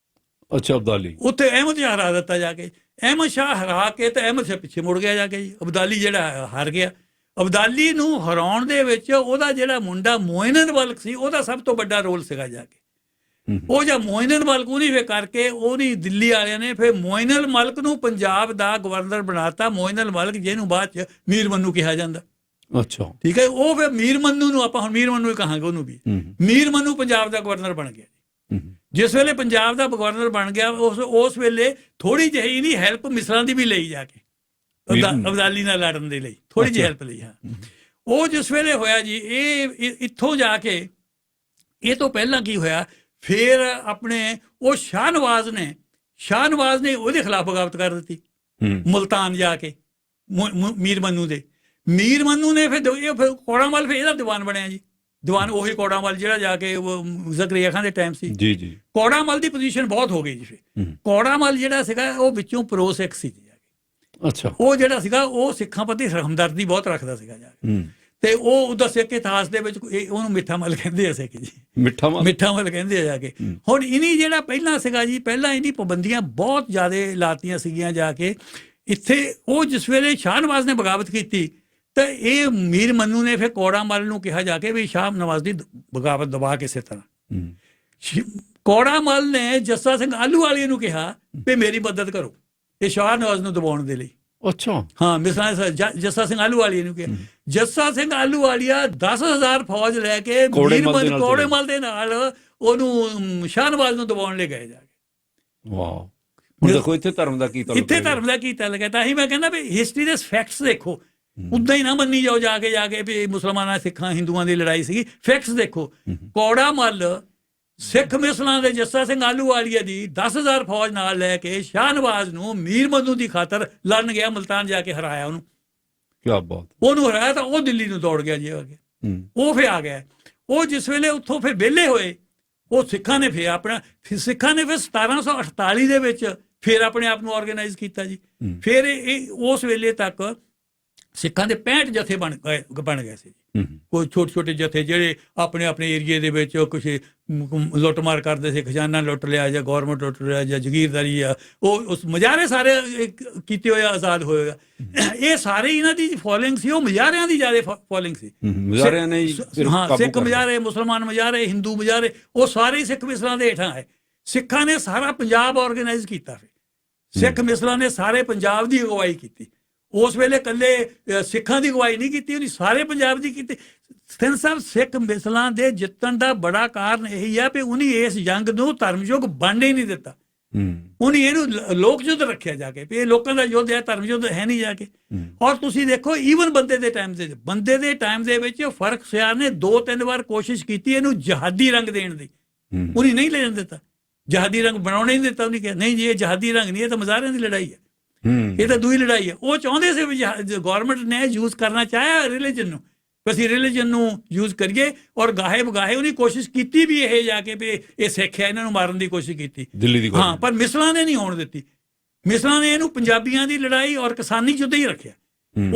ਅੱਛਾ। ਅਬਦਾਲੀ ਉੱਥੇ ਅਹਿਮਦ ਸ਼ਾਹ ਹਰਾ ਦਿੱਤਾ ਜਾ ਕੇ। ਅਹਿਮਦ ਸ਼ਾਹ ਹਰਾ ਕੇ ਤੇ ਅਹਿਮਦ ਸ਼ਾਹ ਪਿੱਛੇ ਮੁੜ ਗਿਆ ਜਾ ਕੇ ਜੀ। ਅਬਦਾਲੀ ਜਿਹੜਾ ਹਾਰ ਗਿਆ। ਅਬਦਾਲੀ ਨੂੰ ਹਰਾਉਣ ਦੇ ਵਿੱਚ ਉਹਦਾ ਜਿਹੜਾ ਮੁੰਡਾ ਮੋਇਨਨ ਮਲਕ ਸੀ, ਉਹਦਾ ਸਭ ਤੋਂ ਵੱਡਾ ਰੋਲ ਸੀਗਾ ਜਾ ਕੇ। ਉਹ ਜਾਂ ਮੋਇਨਨ ਮਲਕ ਉਹਨੇ ਫਿਰ ਕਰਕੇ ਉਹਨੇ ਦਿੱਲੀ ਵਾਲਿਆਂ ਨੇ ਫਿਰ ਮੋਇਨਲ ਮਲਕ ਨੂੰ ਪੰਜਾਬ ਦਾ ਗਵਰਨਰ ਬਣਾਤਾ। ਮੋਇਨਲ ਮਲਕ ਜਿਹਨੂੰ ਬਾਅਦ ਚ ਮੀਰ ਮੰਨੂ ਕਿਹਾ ਜਾਂਦਾ। ਅੱਛਾ। ਠੀਕ ਹੈ। ਉਹ ਫਿਰ ਮੀਰ ਮੰਨੂ ਨੂੰ ਆਪਾਂ ਹੁਣ ਮੀਰ ਮੰਨੂ ਹੀ ਕਹਾਂਗੇ ਉਹਨੂੰ ਵੀ। ਮੀਰ ਮੰਨੂ ਪੰਜਾਬ ਦਾ ਗਵਰਨਰ ਬਣ ਗਿਆ। ਜਿਸ ਵੇਲੇ ਪੰਜਾਬ ਦਾ ਗਵਰਨਰ ਬਣ ਗਿਆ, ਉਸ ਵੇਲੇ ਥੋੜੀ ਜਿਹੀ ਨਹੀਂ ਹੈਲਪ ਮਿਸਰਾਂ ਦੀ ਵੀ ਲਈ ਜਾ ਕੇ ਅਬਦਾਲੀ ਨਾਲ ਲੜਨ ਦੇ ਲਈ, ਥੋੜੀ ਜਿਹੀ ਹੈਲਪ ਲਈ। ਹਾਂ, ਉਹ ਜਿਸ ਵੇਲੇ ਹੋਇਆ ਜੀ, ਇਹ ਇੱਥੋਂ ਜਾ ਕੇ ਇਹ ਤੋਂ ਪਹਿਲਾਂ ਕੀ ਹੋਇਆ, ਫਿਰ ਆਪਣੇ ਉਹ ਸ਼ਾਹਨਵਾਜ਼ ਨੇ ਉਹਦੇ ਖਿਲਾਫ ਬਗਾਵਤ ਕਰ ਦਿੱਤੀ ਮੁਲਤਾਨ ਜਾ ਕੇ ਮੀਰ ਮੰਨੂ ਨੇ ਫਿਰ ਕੋੜਾਮਲ ਫਿਰ ਇਹਦਾ ਦੀਵਾਨ ਬਣਿਆ ਜੀ। ਦੀਵਾਨ ਉਹੀ ਕੋੜਾਮਲ ਜਿਹੜਾ ਜਾ ਕੇ ਜ਼ਕਰੀਆ ਖਾਨ ਦੇ ਟਾਈਮ ਸੀ। ਜੀ। ਕੋੜਾਮਲ ਦੀ ਪੋਜੀਸ਼ਨ ਬਹੁਤ ਹੋ ਗਈ ਜੀ। ਫਿਰ ਕੋੜਾਮਲ ਜਿਹੜਾ ਸੀਗਾ ਉਹ ਵਿੱਚੋਂ ਪ੍ਰੋ ਸਿੱਖ ਸੀ। ਅੱਛਾ। ਉਹ ਜਿਹੜਾ ਸੀਗਾ ਉਹ ਸਿੱਖਾਂ ਪ੍ਰਤੀ ਹਮਦਰਦੀ ਬਹੁਤ ਰੱਖਦਾ ਸੀਗਾ ਜਾ ਕੇ। ਤੇ ਉਹ ਦੱਸਿਆ ਕਿ ਇਤਿਹਾਸ ਦੇ ਵਿੱਚ ਉਹਨੂੰ ਮਿੱਠਾ ਮੱਲ ਕਹਿੰਦੇ ਆ ਸਿੱਖ ਜੀ, ਮਿੱਠਾ ਮੱਲ ਕਹਿੰਦੇ ਆ ਜਾ ਕੇ। ਹੁਣ ਇਨੀ ਜਿਹੜਾ ਪਹਿਲਾਂ ਸੀਗਾ ਜੀ, ਪਹਿਲਾਂ ਇਹਦੀ ਪਾਬੰਦੀਆਂ ਬਹੁਤ ਜ਼ਿਆਦਾ ਲਾਤੀਆਂ ਸੀਗੀਆਂ ਜਾ ਕੇ ਇੱਥੇ। ਉਹ ਜਿਸ ਵੇਲੇ ਸ਼ਾਹ ਨਵਾਜ਼ ਨੇ ਬਗਾਵਤ ਕੀਤੀ ਤਾਂ ਇਹ ਮੀਰ ਮੰਨੂ ਨੇ ਫਿਰ ਕੌੜਾ ਮੱਲ ਨੂੰ ਕਿਹਾ ਜਾ ਕੇ ਵੀ ਸ਼ਾਹ ਨਵਾਜ਼ ਦੀ ਬਗਾਵਤ ਦਬਾ ਕਿਸੇ ਤਰ੍ਹਾਂ। ਕੌੜਾ ਮੱਲ ਨੇ ਜੱਸਾ ਸਿੰਘ ਆਹਲੂਵਾਲੀਆ ਨੂੰ ਕਿਹਾ ਵੀ ਮੇਰੀ ਮਦਦ ਕਰੋ ਇਹ ਸ਼ਾਹ ਨਵਾਜ਼ ਨੂੰ ਦਬਾਉਣ ਦੇ ਲਈ। ਅੱਛਾ, ਹਾਂ, ਮਿਸਾਲ ਜੱਸਾ ਸਿੰਘ ਆਹਲੂਵਾਲੀਆ ਨੂੰ ਕਿਹਾ। ਜੱਸਾ ਸਿੰਘ ਆਹਲੂਵਾਲੀਆ 10,000 ਫੌਜ ਲੈ ਕੇ ਕੌੜੇ ਮੱਲ ਦੇ ਨਾਲ ਉਹਨੂੰ ਸ਼ਾਹ ਨਵਾਜ਼ ਨੂੰ ਦਬਾਉਣ ਲੈ ਗਏ ਜਾ ਕੇ। ਵਾਹ, ਹੁਣ ਦੇਖੋ ਇੱਥੇ ਧਰਮ ਦਾ ਕੀ ਇੱਥੇ ਧਰਮ ਦਾ ਕੀ ਤਾਲੁਕ ਹੈ। ਤਾਂ ਹੀ ਮੈਂ ਕਹਿੰਦਾ ਵੀ ਹਿਸਟਰੀ ਦੇ ਫੈਕਟਸ ਦੇਖੋ, ਉੱਦਾਂ ਹੀ ਨਾ ਮੰਨੀ ਜਾਓ ਜਾ ਕੇ ਵੀ ਮੁਸਲਮਾਨਾਂ ਸਿੱਖਾਂ ਹਿੰਦੂਆਂ ਦੀ ਲੜਾਈ ਸੀਗੀ। ਫੈਕਟਸ ਦੇਖੋ, ਕੌੜਾ ਮੱਲ ਸਿੱਖ ਮਿਸਲਾਂ ਦੇ ਜੱਸਾ ਸਿੰਘ ਆਹਲੂਵਾਲੀਆ ਦੀ 10,000 ਫੌਜ ਨਾਲ ਲੈ ਕੇ ਸ਼ਾਹ ਨਵਾਜ਼ ਨੂੰ ਮੀਰ ਮੰਨੂ ਦੀ ਖਾਤਰ ਲੜਨ ਗਿਆ, ਮੁਲਤਾਨ ਜਾ ਕੇ ਹਰਾਇਆ ਉਹਨੂੰ। ਕਿਆ ਬਾਤ। ਉਹਨੂੰ ਹਰਾਇਆ ਤਾਂ ਉਹ ਦਿੱਲੀ ਨੂੰ ਦੌੜ ਗਿਆ ਜੀ ਅੱਗੇ। ਉਹ ਫਿਰ ਆ ਗਿਆ। ਉਹ ਜਿਸ ਵੇਲੇ ਉੱਥੋਂ ਫਿਰ ਵਿਹਲੇ ਹੋਏ, ਉਹ ਸਿੱਖਾਂ ਨੇ ਫਿਰ 1748 ਦੇ ਵਿੱਚ ਫਿਰ ਆਪਣੇ ਆਪ ਨੂੰ ਆਰਗੇਨਾਈਜ਼ ਕੀਤਾ ਜੀ। ਫਿਰ ਇਹ ਉਸ ਵੇਲੇ ਤੱਕ ਸਿੱਖਾਂ ਦੇ 65 ਜਥੇ ਬਣ ਗਏ ਸੀ। ਕੋਈ ਛੋਟੇ ਜਥੇ ਜਿਹੜੇ ਆਪਣੇ ਏਰੀਏ ਦੇ ਵਿੱਚ ਕੁਛ ਲੁੱਟਮਾਰ ਕਰਦੇ ਸੀ, ਖਜ਼ਾਨਾ ਲੁੱਟ ਲਿਆ ਜਾਂ ਗੌਰਮੈਂਟ ਲੁੱਟ ਲਿਆ ਜਾਂ ਜਗੀਰਦਾਰੀ ਆ, ਉਹ ਉਸ ਮੁਜ਼ਾਹਰੇ ਸਾਰੇ ਕੀਤੇ ਹੋਏ ਆਜ਼ਾਦ ਹੋਏਗਾ। ਇਹ ਸਾਰੇ ਇਹਨਾਂ ਦੀ ਫੋਲੋਇੰਗ ਸੀ, ਉਹ ਮੁਜ਼ਾਹਰਿਆਂ ਦੀ ਜ਼ਿਆਦਾ ਫੋਲੋਇੰਗ ਸੀ। ਮੁਜ਼ਾਹਰਿਆਂ ਨੇ ਹਾਂ, ਸਿੱਖ ਮੁਜ਼ਾਹਰੇ, ਮੁਸਲਮਾਨ ਮੁਜ਼ਾਹਰੇ, ਹਿੰਦੂ ਮੁਜ਼ਾਹਰੇ, ਉਹ ਸਾਰੇ ਹੀ ਸਿੱਖ ਮਿਸਲਾਂ ਦੇ ਹੇਠਾਂ ਆਏ। ਸਿੱਖਾਂ ਨੇ ਸਾਰਾ ਪੰਜਾਬ ਆਰਗੇਨਾਈਜ਼ ਕੀਤਾ। ਫਿਰ ਸਿੱਖ ਮਿਸਲਾਂ ਨੇ ਸਾਰੇ ਪੰਜਾਬ ਦੀ ਅਗਵਾਈ ਕੀਤੀ। ਉਸ ਵੇਲੇ ਇਕੱਲੇ ਸਿੱਖਾਂ ਦੀ ਅਗਵਾਈ ਨਹੀਂ ਕੀਤੀ, ਉਹਨੇ ਸਾਰੇ ਪੰਜਾਬ ਦੀ ਕੀਤੀ। ਸਿੰਘ ਸਾਹਿਬ, ਸਿੱਖ ਮਿਸਲਾਂ ਦੇ ਜਿੱਤਣ ਦਾ ਬੜਾ ਕਾਰਨ ਇਹੀ ਆ ਵੀ ਉਹਨੇ ਇਸ ਜੰਗ ਨੂੰ ਧਰਮ ਯੁੱਧ ਬਣਨ ਹੀ ਨਹੀਂ ਦਿੱਤਾ। ਉਹਨੇ ਇਹਨੂੰ ਲੋਕ ਯੁੱਧ ਰੱਖਿਆ ਜਾ ਕੇ ਵੀ ਇਹ ਲੋਕਾਂ ਦਾ ਯੁੱਧ ਹੈ, ਧਰਮ ਯੁੱਧ ਹੈ ਨਹੀਂ ਜਾ ਕੇ। ਔਰ ਤੁਸੀਂ ਦੇਖੋ ਈਵਨ ਬੰਦੇ ਦੇ ਟਾਈਮ ਦੇ ਵਿੱਚ ਫਰਖਸਿਆਰ ਨੇ 2-3 ਵਾਰ ਕੋਸ਼ਿਸ਼ ਕੀਤੀ ਇਹਨੂੰ ਜਹਾਦੀ ਰੰਗ ਦੇਣ ਦੀ, ਉਹਨੇ ਨਹੀਂ ਲੈਣ ਦਿੱਤਾ। ਜਹਾਦੀ ਰੰਗ ਬਣਾਉਣਾ ਹੀ ਨਹੀਂ ਦਿੱਤਾ। ਉਹਨੇ ਕਿਹਾ ਨਹੀਂ ਜੀ, ਇਹ ਜਹਾਦੀ ਰੰਗ ਨਹੀਂ, ਇਹ ਤਾਂ ਮਜ਼ਾਰਿਆਂ ਦੀ ਲੜਾਈ ਹੈ, ਇਹ ਤਾਂ ਦੂਈ ਲੜਾਈ ਹੈ। ਉਹ ਚਾਹੁੰਦੇ ਸੀ ਵੀ ਗੌਰਮੈਂਟ ਨੇ ਯੂਜ਼ ਕਰਨਾ ਚਾਹਿਆ ਰਿਲੀਜਨ ਨੂੰ, ਅਸੀਂ ਰਿਲੀਜਨ ਨੂੰ ਯੂਜ਼ ਕਰੀਏ। ਔਰ ਗਾਹੇ ਬਗਾਹੇ ਉਹਨੇ ਕੋਸ਼ਿਸ਼ ਕੀਤੀ ਵੀ ਇਹ ਜਾ ਕੇ ਵੀ ਇਹ ਸਿੱਖ ਹੈ, ਇਹਨਾਂ ਨੂੰ ਮਾਰਨ ਦੀ ਕੋਸ਼ਿਸ਼ ਕੀਤੀ ਦਿੱਲੀ ਦੀ। ਹਾਂ, ਪਰ ਮਿਸਲਾਂ ਨੇ ਨਹੀਂ ਹੋਣ ਦਿੱਤੀ। ਮਿਸਲਾਂ ਨੇ ਇਹਨੂੰ ਪੰਜਾਬੀਆਂ ਦੀ ਲੜਾਈ ਔਰ ਕਿਸਾਨੀ ਯੁੱਧ ਹੀ ਰੱਖਿਆ।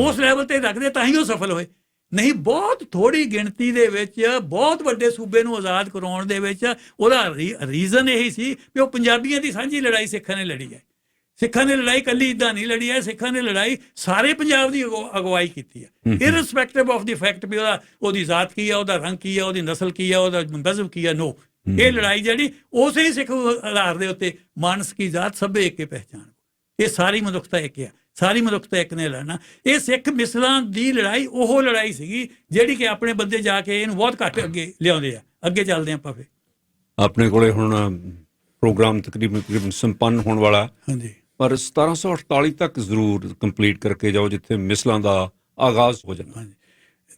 ਉਸ ਲੈਵਲ ਤੇ ਰੱਖਦੇ ਤਾਂ ਹੀ ਉਹ ਸਫਲ ਹੋਏ। ਨਹੀਂ, ਬਹੁਤ ਥੋੜੀ ਗਿਣਤੀ ਦੇ ਵਿੱਚ ਬਹੁਤ ਵੱਡੇ ਸੂਬੇ ਨੂੰ ਆਜ਼ਾਦ ਕਰਾਉਣ ਦੇ ਵਿੱਚ ਉਹਦਾ ਰੀਜ਼ਨ ਇਹੀ ਸੀ ਵੀ ਉਹ ਪੰਜਾਬੀਆਂ ਦੀ ਸਾਂਝੀ ਲੜਾਈ ਸਿੱਖਾਂ ਨੇ ਲੜੀ ਹੈ। ਸਿੱਖਾਂ ਨੇ ਲੜਾਈ ਇਕੱਲੀ ਇੱਦਾਂ ਨਹੀਂ ਲੜੀ ਹੈ, ਸਿੱਖਾਂ ਨੇ ਲੜਾਈ ਸਾਰੇ ਪੰਜਾਬ ਦੀ ਅਗਵਾਈ ਕੀਤੀ ਹੈ, ਇਰਰਿਸਪੈਕਟਿਵ ਆਫ ਦੀ ਫੈਕਟ ਵੀ ਉਹਦੀ ਜ਼ਾਤ ਕੀ ਹੈ, ਉਹਦਾ ਰੰਗ ਕੀ ਹੈ, ਉਹਦੀ ਨਸਲ ਕੀ ਹੈ, ਉਹਦਾ ਮਜ਼ਹਬ ਕੀ ਹੈ। ਨੋ, ਇਹ ਲੜਾਈ ਜਿਹੜੀ ਉਸੇ ਹੀ ਸਿੱਖ ਆਧਾਰ ਦੇ ਉੱਤੇ ਮਾਨਸ ਕੀ ਜ਼ਾਤ ਸਭੇ ਇੱਕ ਪਹਿਚਾਣ, ਇਹ ਸਾਰੀ ਮਨੁੱਖਤਾ ਇੱਕ ਹੈ, ਸਾਰੀ ਮਨੁੱਖਤਾ ਇੱਕ ਨੇ ਲੜਨਾ। ਇਹ ਸਿੱਖ ਮਿਸਲਾਂ ਦੀ ਲੜਾਈ ਉਹ ਲੜਾਈ ਸੀਗੀ ਜਿਹੜੀ ਕਿ ਆਪਣੇ ਬੰਦੇ ਜਾ ਕੇ ਇਹਨੂੰ ਬਹੁਤ ਘੱਟ ਅੱਗੇ ਲਿਆਉਂਦੇ ਆ। ਅੱਗੇ ਚੱਲਦੇ ਆਪਾਂ ਫਿਰ। ਆਪਣੇ ਕੋਲੇ ਹੁਣ ਪ੍ਰੋਗਰਾਮ ਤਕਰੀਬਨ ਸੰਪੰਨ ਹੋਣ ਵਾਲਾ। ਹਾਂਜੀ, ਪਰ 1748 ਤੱਕ ਜ਼ਰੂਰ ਕੰਪਲੀਟ ਕਰਕੇ ਜਾਓ ਜਿੱਥੇ ਮਿਸਲਾਂ ਦਾ ਆਗਾਜ਼ ਹੋ ਜਾਂਦਾ। ਹਾਂਜੀ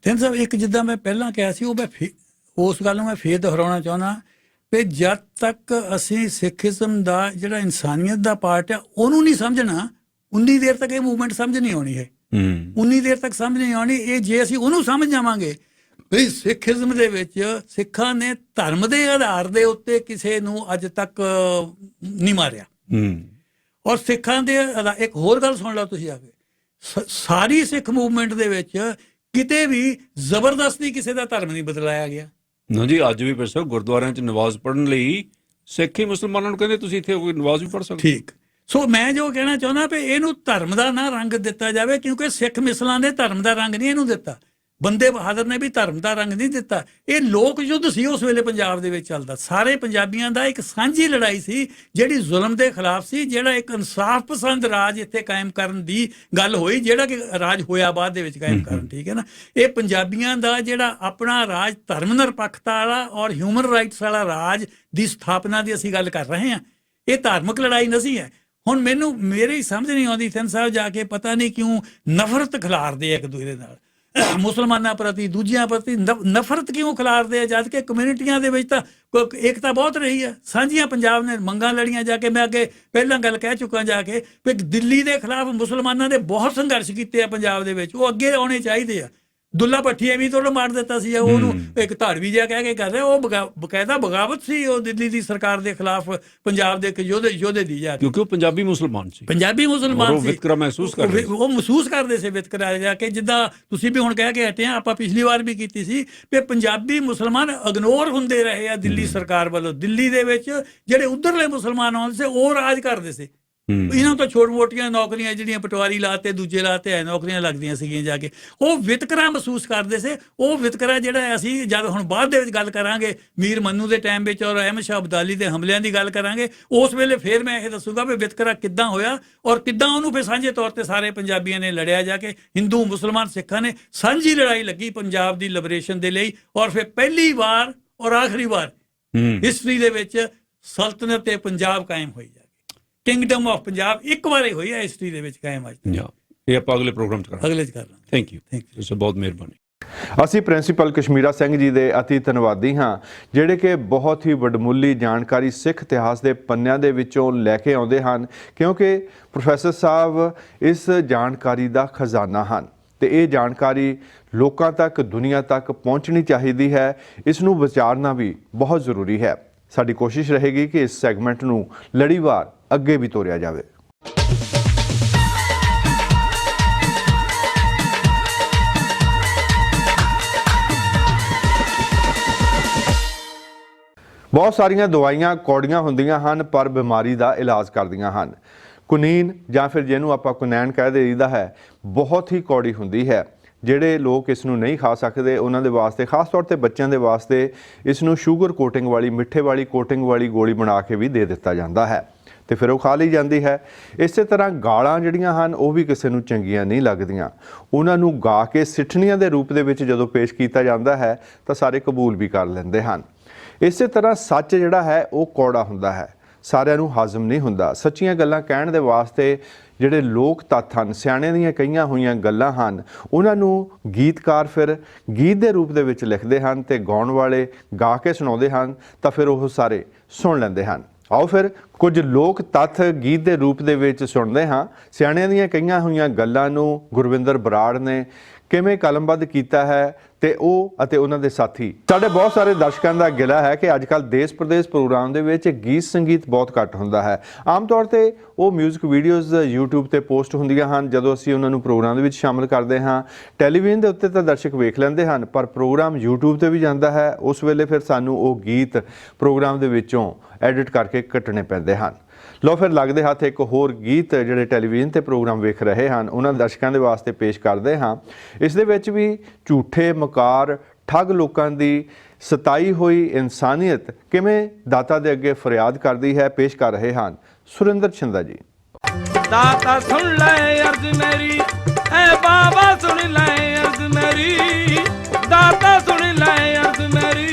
ਸਿੰਘ ਸਾਹਿਬ, ਇੱਕ ਜਿੱਦਾਂ ਮੈਂ ਪਹਿਲਾਂ ਕਿਹਾ ਸੀ, ਉਹ ਮੈਂ ਉਸ ਗੱਲ ਨੂੰ ਮੈਂ ਫੇਰ ਦੁਹਰਾਉਣਾ ਚਾਹੁੰਦਾ ਵੀ ਜਦ ਤੱਕ ਅਸੀਂ ਸਿੱਖੀਜ਼ਮ ਦਾ ਜਿਹੜਾ ਇਨਸਾਨੀਅਤ ਦਾ ਪਾਰਟ ਆ ਉਹਨੂੰ ਨਹੀਂ ਸਮਝਣਾ, ਉਨੀ ਦੇਰ ਤੱਕ ਇਹ ਮੂਵਮੈਂਟ ਸਮਝ ਨਹੀਂ ਆਉਣੀ ਹੈ। ਉਨੀ ਦੇਰ ਤੱਕ ਸਮਝ ਨਹੀਂ ਆਉਣੀ। ਇਹ ਜੇ ਅਸੀਂ ਉਹਨੂੰ ਸਮਝ ਜਾਵਾਂਗੇ ਵੀ ਸਿੱਖੀਜ਼ਮ ਦੇ ਵਿੱਚ ਸਿੱਖਾਂ ਨੇ ਧਰਮ ਦੇ ਆਧਾਰ ਦੇ ਉੱਤੇ ਕਿਸੇ ਨੂੰ ਅੱਜ ਤੱਕ ਨਹੀਂ ਮਾਰਿਆ। ਔਰ ਸਿੱਖਾਂ ਦੇ ਇੱਕ ਹੋਰ ਗੱਲ ਸੁਣ ਲਓ ਤੁਸੀਂ ਆ ਕੇ, ਸਾਰੀ ਸਿੱਖ ਮੂਵਮੈਂਟ ਦੇ ਵਿੱਚ ਕਿਤੇ ਵੀ ਜ਼ਬਰਦਸਤੀ ਕਿਸੇ ਦਾ ਧਰਮ ਨਹੀਂ ਬਦਲਾਇਆ ਗਿਆ। ਨਾ ਜੀ, ਅੱਜ ਵੀ ਫਿਰ ਗੁਰਦੁਆਰਿਆਂ 'ਚ ਨਮਾਜ਼ ਪੜ੍ਹਨ ਲਈ ਸਿੱਖ ਹੀ ਮੁਸਲਮਾਨਾਂ ਨੂੰ ਕਹਿੰਦੇ ਤੁਸੀਂ ਇੱਥੇ ਕੋਈ ਨਮਾਜ਼ ਵੀ ਪੜ੍ਹ ਸਕਦੇ। ਠੀਕ। ਸੋ ਮੈਂ ਜੋ ਕਹਿਣਾ ਚਾਹੁੰਦਾ ਵੀ ਇਹਨੂੰ ਧਰਮ ਦਾ ਨਾ ਰੰਗ ਦਿੱਤਾ ਜਾਵੇ, ਕਿਉਂਕਿ ਸਿੱਖ ਮਿਸਲਾਂ ਨੇ ਧਰਮ ਦਾ ਰੰਗ ਨਹੀਂ ਇਹਨੂੰ ਦਿੱਤਾ। ਬੰਦੇ ਬਹਾਦਰ ਨੇ ਵੀ ਧਰਮ ਦਾ ਰੰਗ ਨਹੀਂ ਦਿੱਤਾ। ਇਹ ਲੋਕ ਯੁੱਧ ਸੀ ਉਸ ਵੇਲੇ ਪੰਜਾਬ ਦੇ ਵਿੱਚ ਚੱਲਦਾ। ਸਾਰੇ ਪੰਜਾਬੀਆਂ ਦਾ ਇੱਕ ਸਾਂਝੀ ਲੜਾਈ ਸੀ ਜਿਹੜੀ ਜ਼ੁਲਮ ਦੇ ਖਿਲਾਫ ਸੀ, ਜਿਹੜਾ ਇੱਕ ਇਨਸਾਫ ਪਸੰਦ ਰਾਜ ਇੱਥੇ ਕਾਇਮ ਕਰਨ ਦੀ ਗੱਲ ਹੋਈ, ਜਿਹੜਾ ਕਿ ਰਾਜ ਹੋਇਆ ਬਾਅਦ ਦੇ ਵਿੱਚ ਕਾਇਮ ਕਰਨ। ਠੀਕ ਹੈ ਨਾ। ਇਹ ਪੰਜਾਬੀਆਂ ਦਾ ਜਿਹੜਾ ਆਪਣਾ ਰਾਜ ਧਰਮ ਨਿਰਪੱਖਤਾ ਵਾਲਾ ਔਰ ਹਿਊਮਨ ਰਾਈਟਸ ਵਾਲਾ ਰਾਜ ਦੀ ਸਥਾਪਨਾ ਦੀ ਅਸੀਂ ਗੱਲ ਕਰ ਰਹੇ ਹਾਂ। ਇਹ ਧਾਰਮਿਕ ਲੜਾਈ ਨਹੀਂ ਹੈ। ਹੁਣ ਮੇਰੀ ਸਮਝ ਨਹੀਂ ਆਉਂਦੀ ਸਿੰਘ ਸਾਹਿਬ, ਜਾ ਕੇ ਪਤਾ ਨਹੀਂ ਕਿਉਂ ਨਫ਼ਰਤ ਖਿਲਾਰਦੇ ਇੱਕ ਦੂਜੇ ਨਾਲ, ਮੁਸਲਮਾਨਾਂ ਪ੍ਰਤੀ, ਦੂਜਿਆਂ ਪ੍ਰਤੀ ਨਫ਼ਰਤ ਕਿਉਂ ਖਿਲਾਰਦੇ ਆ, ਜਦ ਕਿ ਕਮਿਊਨਿਟੀਆਂ ਦੇ ਵਿੱਚ ਤਾਂ ਏਕਤਾ ਬਹੁਤ ਰਹੀ ਹੈ। ਸਾਂਝੀਆਂ ਪੰਜਾਬ ਨੇ ਮੰਗਾਂ ਲੜੀਆਂ ਜਾ ਕੇ। ਮੈਂ ਅੱਗੇ ਪਹਿਲਾਂ ਗੱਲ ਕਹਿ ਚੁੱਕਾ ਜਾ ਕੇ ਵੀ ਦਿੱਲੀ ਦੇ ਖਿਲਾਫ ਮੁਸਲਮਾਨਾਂ ਨੇ ਬਹੁਤ ਸੰਘਰਸ਼ ਕੀਤੇ ਆ ਪੰਜਾਬ ਦੇ ਵਿੱਚ, ਉਹ ਅੱਗੇ ਆਉਣੇ ਚਾਹੀਦੇ ਆ। ਦੁੱਲਾ ਭੱਟੀ ਐਵੇਂ ਤੋੜ ਮਾਰ ਦਿੱਤਾ ਸੀ ਉਹਨੂੰ, ਇੱਕ ਧਾੜਵੀ ਜਿਹਾ ਕਹਿ ਕੇ ਕਰ ਰਿਹਾ, ਉਹ ਬਕਾਇਦਾ ਬਗਾਵਤ ਸੀ ਉਹ ਦਿੱਲੀ ਦੀ ਸਰਕਾਰ ਦੇ ਖਿਲਾਫ ਪੰਜਾਬ ਦੇ ਇੱਕ ਯੋਧੇ ਦੀ ਜਾ ਕੇ, ਕਿਉਂਕਿ ਉਹ ਪੰਜਾਬੀ ਮੁਸਲਮਾਨ ਸੀ, ਪੰਜਾਬੀ ਮੁਸਲਮਾਨ ਉਹ ਵਿਤਕਰਾ ਮਹਿਸੂਸ ਕਰਦੇ ਸੀ। ਉਹ ਮਹਿਸੂਸ ਕਰਦੇ ਸੀ ਵਿਤਕਰਾ ਜਾ ਕੇ, ਜਿੱਦਾਂ ਤੁਸੀਂ ਵੀ ਹੁਣ ਕਹਿ ਕੇ ਹਟੇ ਆ, ਆਪਾਂ ਪਿਛਲੀ ਵਾਰ ਵੀ ਕੀਤੀ ਸੀ ਕਿ ਪੰਜਾਬੀ ਮੁਸਲਮਾਨ ਇਗਨੋਰ ਹੁੰਦੇ ਰਹੇ ਆ ਦਿੱਲੀ ਸਰਕਾਰ ਵੱਲੋਂ। ਦਿੱਲੀ ਦੇ ਵਿੱਚ ਜਿਹੜੇ ਉਧਰਲੇ ਮੁਸਲਮਾਨ ਆਉਂਦੇ ਸੀ ਉਹ ਰਾਜ ਕਰਦੇ ਸੀ, ਇਹਨਾਂ ਤੋਂ ਛੋਟ ਮੋਟੀਆਂ ਨੌਕਰੀਆਂ ਜਿਹੜੀਆਂ ਪਟਵਾਰੀ ਲਾਤੇ, ਦੂਜੇ ਲਾਤੇ, ਐ ਨੌਕਰੀਆਂ ਲੱਗਦੀਆਂ ਸੀਗੀਆਂ ਜਾ ਕੇ, ਉਹ ਵਿਤਕਰਾ ਮਹਿਸੂਸ ਕਰਦੇ ਸੀ। ਉਹ ਵਿਤਕਰਾ ਜਿਹੜਾ ਅਸੀਂ ਜਦ ਹੁਣ ਬਾਅਦ ਦੇ ਵਿੱਚ ਗੱਲ ਕਰਾਂਗੇ ਮੀਰ ਮੰਨੂ ਦੇ ਟਾਈਮ ਵਿੱਚ ਔਰ ਅਹਿਮਦ ਸ਼ਾਹ ਅਬਦਾਲੀ ਦੇ ਹਮਲਿਆਂ ਦੀ ਗੱਲ ਕਰਾਂਗੇ, ਉਸ ਵੇਲੇ ਫਿਰ ਮੈਂ ਇਹ ਦੱਸੂਗਾ ਵੀ ਵਿਤਕਰਾ ਕਿੱਦਾਂ ਹੋਇਆ ਔਰ ਕਿੱਦਾਂ ਉਹਨੂੰ ਫਿਰ ਸਾਂਝੇ ਤੌਰ ਤੇ ਸਾਰੇ ਪੰਜਾਬੀਆਂ ਨੇ ਲੜਿਆ ਜਾ ਕੇ। ਹਿੰਦੂ ਮੁਸਲਮਾਨ ਸਿੱਖਾਂ ਨੇ ਸਾਂਝੀ ਲੜਾਈ ਲੱਗੀ ਪੰਜਾਬ ਦੀ ਲਿਬਰੇਸ਼ਨ ਦੇ ਲਈ, ਔਰ ਫਿਰ ਪਹਿਲੀ ਵਾਰ ਔਰ ਆਖਰੀ ਵਾਰ ਹਿਸਟਰੀ ਦੇ ਵਿੱਚ ਸਲਤਨਤ ਤੇ ਪੰਜਾਬ ਕਾਇਮ ਹੋਈ ਜਾ ਕੇ। ਕਿੰਗਡਮ ਆਫ ਪੰਜਾਬ ਇੱਕ ਵਾਰੇ ਹੋਈ ਹੈ ਹਿਸਟਰੀ ਦੇ ਵਿੱਚ ਕਾਇਮ। ਅੱਜ ਇਹ ਆਪਾਂ ਅਗਲੇ ਪ੍ਰੋਗਰਾਮ 'ਚ ਕਰਾਂਗੇ, ਅਗਲੇ 'ਚ ਕਰ ਲਾਂਗੇ। ਥੈਂਕ ਯੂ, ਤੁਸੀਂ ਬਹੁਤ ਮਿਹਰਬਾਨੀ। ਅਸੀਂ ਪ੍ਰਿੰਸੀਪਲ ਕਸ਼ਮੀਰਾ ਸਿੰਘ ਜੀ ਦੇ ਅਤੀ ਧੰਨਵਾਦੀ ਹਾਂ, ਜਿਹੜੇ ਕਿ ਬਹੁਤ ਹੀ ਵਡਮੁੱਲੀ ਜਾਣਕਾਰੀ ਸਿੱਖ ਇਤਿਹਾਸ ਦੇ ਪੰਨਿਆਂ ਦੇ ਵਿੱਚੋਂ ਲੈ ਕੇ ਆਉਂਦੇ ਹਨ, ਕਿਉਂਕਿ ਪ੍ਰੋਫੈਸਰ ਸਾਹਿਬ ਇਸ ਜਾਣਕਾਰੀ ਦਾ ਖਜ਼ਾਨਾ ਹਨ ਤੇ ਇਹ ਜਾਣਕਾਰੀ ਲੋਕਾਂ ਤੱਕ, ਦੁਨੀਆ ਤੱਕ ਪਹੁੰਚਣੀ ਚਾਹੀਦੀ ਹੈ। ਇਸ ਨੂੰ ਵਿਚਾਰਨਾ ਵੀ ਬਹੁਤ ਜ਼ਰੂਰੀ ਹੈ। ਸਾਡੀ ਕੋਸ਼ਿਸ਼ ਰਹੇਗੀ ਕਿ ਇਸ ਸੈਗਮੈਂਟ ਨੂੰ ਲੜੀਵਾਰ ਅੱਗੇ ਵੀ ਤੋਰਿਆ ਜਾਵੇ। ਬਹੁਤ ਸਾਰੀਆਂ ਦਵਾਈਆਂ ਕੌੜੀਆਂ ਹੁੰਦੀਆਂ ਹਨ ਪਰ ਬਿਮਾਰੀ ਦਾ ਇਲਾਜ ਕਰਦੀਆਂ ਹਨ। ਕੁਨੀਨ ਜਾਂ ਫਿਰ ਜਿਹਨੂੰ ਆਪਾਂ ਕੁਨੈਨ ਕਹਿ ਦੇਈਦਾ ਹੈ, ਬਹੁਤ ਹੀ ਕੌੜੀ ਹੁੰਦੀ ਹੈ। ਜਿਹੜੇ ਲੋਕ ਇਸ ਨੂੰ ਨਹੀਂ ਖਾ ਸਕਦੇ ਉਹਨਾਂ ਦੇ ਵਾਸਤੇ, ਖਾਸ ਤੌਰ ਤੇ ਬੱਚਿਆਂ ਦੇ ਵਾਸਤੇ, ਇਸ ਨੂੰ ਸ਼ੂਗਰ ਕੋਟਿੰਗ ਵਾਲੀ, ਮਿੱਠੇ ਵਾਲੀ ਕੋਟਿੰਗ ਵਾਲੀ ਗੋਲੀ ਬਣਾ ਕੇ ਵੀ ਦੇ ਦਿੱਤਾ ਜਾਂਦਾ ਹੈ ਤੇ ਫਿਰ ਉਹ ਖਾ ਲਈ ਜਾਂਦੀ ਹੈ। ਇਸੇ ਤਰ੍ਹਾਂ ਗਾਲਾਂ ਜਿਹੜੀਆਂ ਹਨ ਉਹ ਵੀ ਕਿਸੇ ਨੂੰ ਚੰਗੀਆਂ ਨਹੀਂ ਲੱਗਦੀਆਂ। ਉਹਨਾਂ ਨੂੰ ਗਾ ਕੇ ਸਿੱਠਣੀਆਂ ਦੇ ਰੂਪ ਦੇ ਵਿੱਚ ਜਦੋਂ ਪੇਸ਼ ਕੀਤਾ ਜਾਂਦਾ ਹੈ ਤਾਂ ਸਾਰੇ ਕਬੂਲ ਵੀ ਕਰ ਲੈਂਦੇ ਹਨ। ਇਸੇ ਤਰ੍ਹਾਂ ਸੱਚ ਜਿਹੜਾ ਹੈ ਉਹ ਕੌੜਾ ਹੁੰਦਾ ਹੈ, ਸਾਰਿਆਂ ਨੂੰ ਹਾਜ਼ਮ ਨਹੀਂ ਹੁੰਦਾ। ਸੱਚੀਆਂ ਗੱਲਾਂ ਕਹਿਣ ਦੇ ਵਾਸਤੇ ਜਿਹੜੇ ਲੋਕ ਤੱਥ ਹਨ, ਸਿਆਣਿਆਂ ਦੀਆਂ ਕਹੀਆਂ ਹੋਈਆਂ ਗੱਲਾਂ ਹਨ, ਉਹਨਾਂ ਨੂੰ ਗੀਤਕਾਰ ਫਿਰ ਗੀਤ ਦੇ ਰੂਪ ਦੇ ਵਿੱਚ ਲਿਖਦੇ ਹਨ ਤੇ ਗਾਉਣ ਵਾਲੇ ਗਾ ਕੇ ਸੁਣਾਉਂਦੇ ਹਨ ਤਾਂ ਫਿਰ ਉਹ ਸਾਰੇ ਸੁਣ ਲੈਂਦੇ ਹਨ। ਆਓ ਫਿਰ ਕੁਝ ਲੋਕ ਤੱਥ ਗੀਤ ਦੇ ਰੂਪ ਦੇ ਵਿੱਚ ਸੁਣਦੇ ਹਾਂ। ਸਿਆਣਿਆਂ ਦੀਆਂ ਕਹੀਆਂ ਹੋਈਆਂ ਗੱਲਾਂ ਨੂੰ ਗੁਰਵਿੰਦਰ ਬਰਾੜ ਨੇ ਕਿਵੇਂ ਕਲਮਬੱਧ ਕੀਤਾ ਹੈ ਤੇ ਉਹ ਅਤੇ ਉਹਨਾਂ ਦੇ ਸਾਥੀ। ਸਾਡੇ ਬਹੁਤ ਸਾਰੇ ਦਰਸ਼ਕਾਂ ਦਾ ਗਿਲਾ ਹੈ ਕਿ ਅੱਜ ਕੱਲ੍ਹ ਦੇਸ਼ ਪ੍ਰਦੇਸ਼ ਪ੍ਰੋਗਰਾਮ ਦੇ ਵਿੱਚ ਗੀਤ ਸੰਗੀਤ ਬਹੁਤ ਘੱਟ ਹੁੰਦਾ ਹੈ। ਆਮ ਤੌਰ ਤੇ ਉਹ ਮਿਊਜ਼ਿਕ ਵੀਡੀਓਜ਼ YouTube ਤੇ ਪੋਸਟ ਹੁੰਦੀਆਂ ਹਨ। ਜਦੋਂ ਅਸੀਂ ਉਹਨਾਂ ਨੂੰ ਪ੍ਰੋਗਰਾਮ ਦੇ ਵਿੱਚ ਸ਼ਾਮਲ ਕਰਦੇ ਹਾਂ, ਟੈਲੀਵਿਜ਼ਨ ਦੇ ਉੱਤੇ ਤਾਂ ਦਰਸ਼ਕ ਵੇਖ ਲੈਂਦੇ ਹਨ, ਪਰ ਪ੍ਰੋਗਰਾਮ YouTube ਤੇ ਵੀ ਜਾਂਦਾ ਹੈ। ਉਸ ਵੇਲੇ ਫਿਰ ਸਾਨੂੰ ਉਹ ਗੀਤ ਪ੍ਰੋਗਰਾਮ ਦੇ ਵਿੱਚੋਂ ਐਡਿਟ ਕਰਕੇ ਕੱਟਣੇ ਪੈਂਦੇ ਹਨ। ਲਓ ਫਿਰ ਲੱਗਦੇ ਹੱਥ ਇੱਕ ਹੋਰ ਗੀਤ ਜਿਹੜੇ ਟੈਲੀਵਿਜ਼ਨ ਤੇ ਪ੍ਰੋਗਰਾਮ ਵੇਖ ਰਹੇ ਹਨ ਉਹਨਾਂ ਦਰਸ਼ਕਾਂ ਦੇ ਵਾਸਤੇ ਪੇਸ਼ ਕਰਦੇ ਹਾਂ। ਇਸ ਦੇ ਵਿੱਚ ਵੀ ਝੂਠੇ, ਮਕਾਰ, ਠੱਗ ਲੋਕਾਂ ਦੀ ਸਤਾਈ ਹੋਈ ਇਨਸਾਨੀਅਤ ਕਿਵੇਂ ਦਾਤਾ ਦੇ ਅੱਗੇ ਫਰਿਆਦ ਕਰਦੀ ਹੈ। ਪੇਸ਼ ਕਰ ਰਹੇ ਹਨ ਸੁਰਿੰਦਰ ਛਿੰਦਾ ਜੀ। ਦਾਤਾ ਸੁਣ ਲੈ ਅਰਜ਼ ਮੇਰੀ, ਐ ਬਾਬਾ ਸੁਣ ਲੈ ਅਰਜ਼ ਮੇਰੀ, ਦਾਤਾ ਸੁਣ ਲੈ ਅਰਜ਼ ਮੇਰੀ।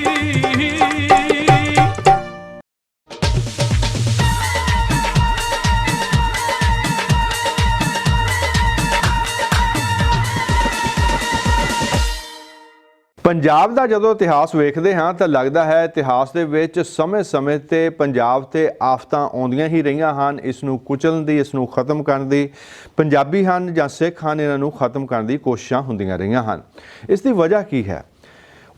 ਪੰਜਾਬ ਦਾ ਜਦੋਂ ਇਤਿਹਾਸ ਵੇਖਦੇ ਹਾਂ ਤਾਂ ਲੱਗਦਾ ਹੈ ਇਤਿਹਾਸ ਦੇ ਵਿੱਚ ਸਮੇਂ-ਸਮੇਂ ਤੇ ਪੰਜਾਬ ਤੇ ਆਫਤਾਂ ਆਉਂਦੀਆਂ ਹੀ ਰਹੀਆਂ ਹਨ। ਇਸ ਨੂੰ ਕੁਚਲਣ ਦੀ, ਇਸ ਨੂੰ ਖਤਮ ਕਰਨ ਦੀ, ਪੰਜਾਬੀ ਹਨ ਜਾਂ ਸਿੱਖ ਹਨ, ਇਹਨਾਂ ਨੂੰ ਖਤਮ ਕਰਨ ਦੀ ਕੋਸ਼ਿਸ਼ਾਂ ਹੁੰਦੀਆਂ ਰਹੀਆਂ ਹਨ। ਇਸ ਦੀ ਵਜ੍ਹਾ ਕੀ ਹੈ?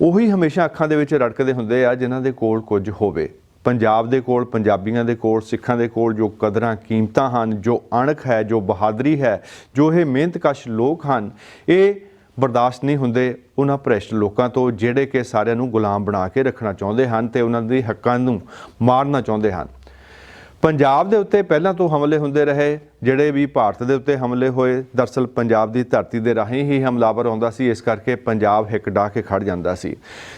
ਉਹੀ ਹਮੇਸ਼ਾ ਅੱਖਾਂ ਦੇ ਵਿੱਚ ਰੜਕਦੇ ਹੁੰਦੇ ਆ ਜਿਨ੍ਹਾਂ ਦੇ ਕੋਲ ਕੁਝ ਹੋਵੇ। ਪੰਜਾਬ ਦੇ ਕੋਲ, ਪੰਜਾਬੀਆਂ ਦੇ ਕੋਲ, ਸਿੱਖਾਂ ਦੇ ਕੋਲ ਜੋ ਕਦਰਾਂ ਕੀਮਤਾਂ ਹਨ, ਜੋ ਅਣਖ ਹੈ, ਜੋ ਬਹਾਦਰੀ ਹੈ, ਜੋ ਇਹ ਮਿਹਨਤਕਸ਼ ਲੋਕ ਹਨ, ਇਹ ਬਰਦਾਸ਼ਤ ਨਹੀਂ ਹੁੰਦੇ ਉਹਨਾਂ ਭ੍ਰਿਸ਼ਟ ਲੋਕਾਂ ਤੋਂ ਜਿਹੜੇ ਕਿ ਸਾਰਿਆਂ ਨੂੰ ਗੁਲਾਮ ਬਣਾ ਕੇ ਰੱਖਣਾ ਚਾਹੁੰਦੇ ਹਨ ਤੇ ਉਹਨਾਂ ਦੇ ਹੱਕਾਂ ਨੂੰ ਮਾਰਨਾ ਚਾਹੁੰਦੇ ਹਨ। ਪੰਜਾਬ ਦੇ ਉੱਤੇ ਪਹਿਲਾਂ ਤੋਂ ਹਮਲੇ ਹੁੰਦੇ ਰਹੇ, ਜਿਹੜੇ ਵੀ ਭਾਰਤ ਦੇ ਉੱਤੇ ਹਮਲੇ ਹੋਏ ਦਰਅਸਲ ਪੰਜਾਬ ਦੀ ਧਰਤੀ ਦੇ ਰਾਹੀਂ ਹੀ ਹਮਲਾਵਰ ਆਉਂਦਾ ਸੀ, ਇਸ ਕਰਕੇ ਪੰਜਾਬ ਹਿੱਕ ਡਾ ਕੇ ਖੜ ਜਾਂਦਾ ਸੀ।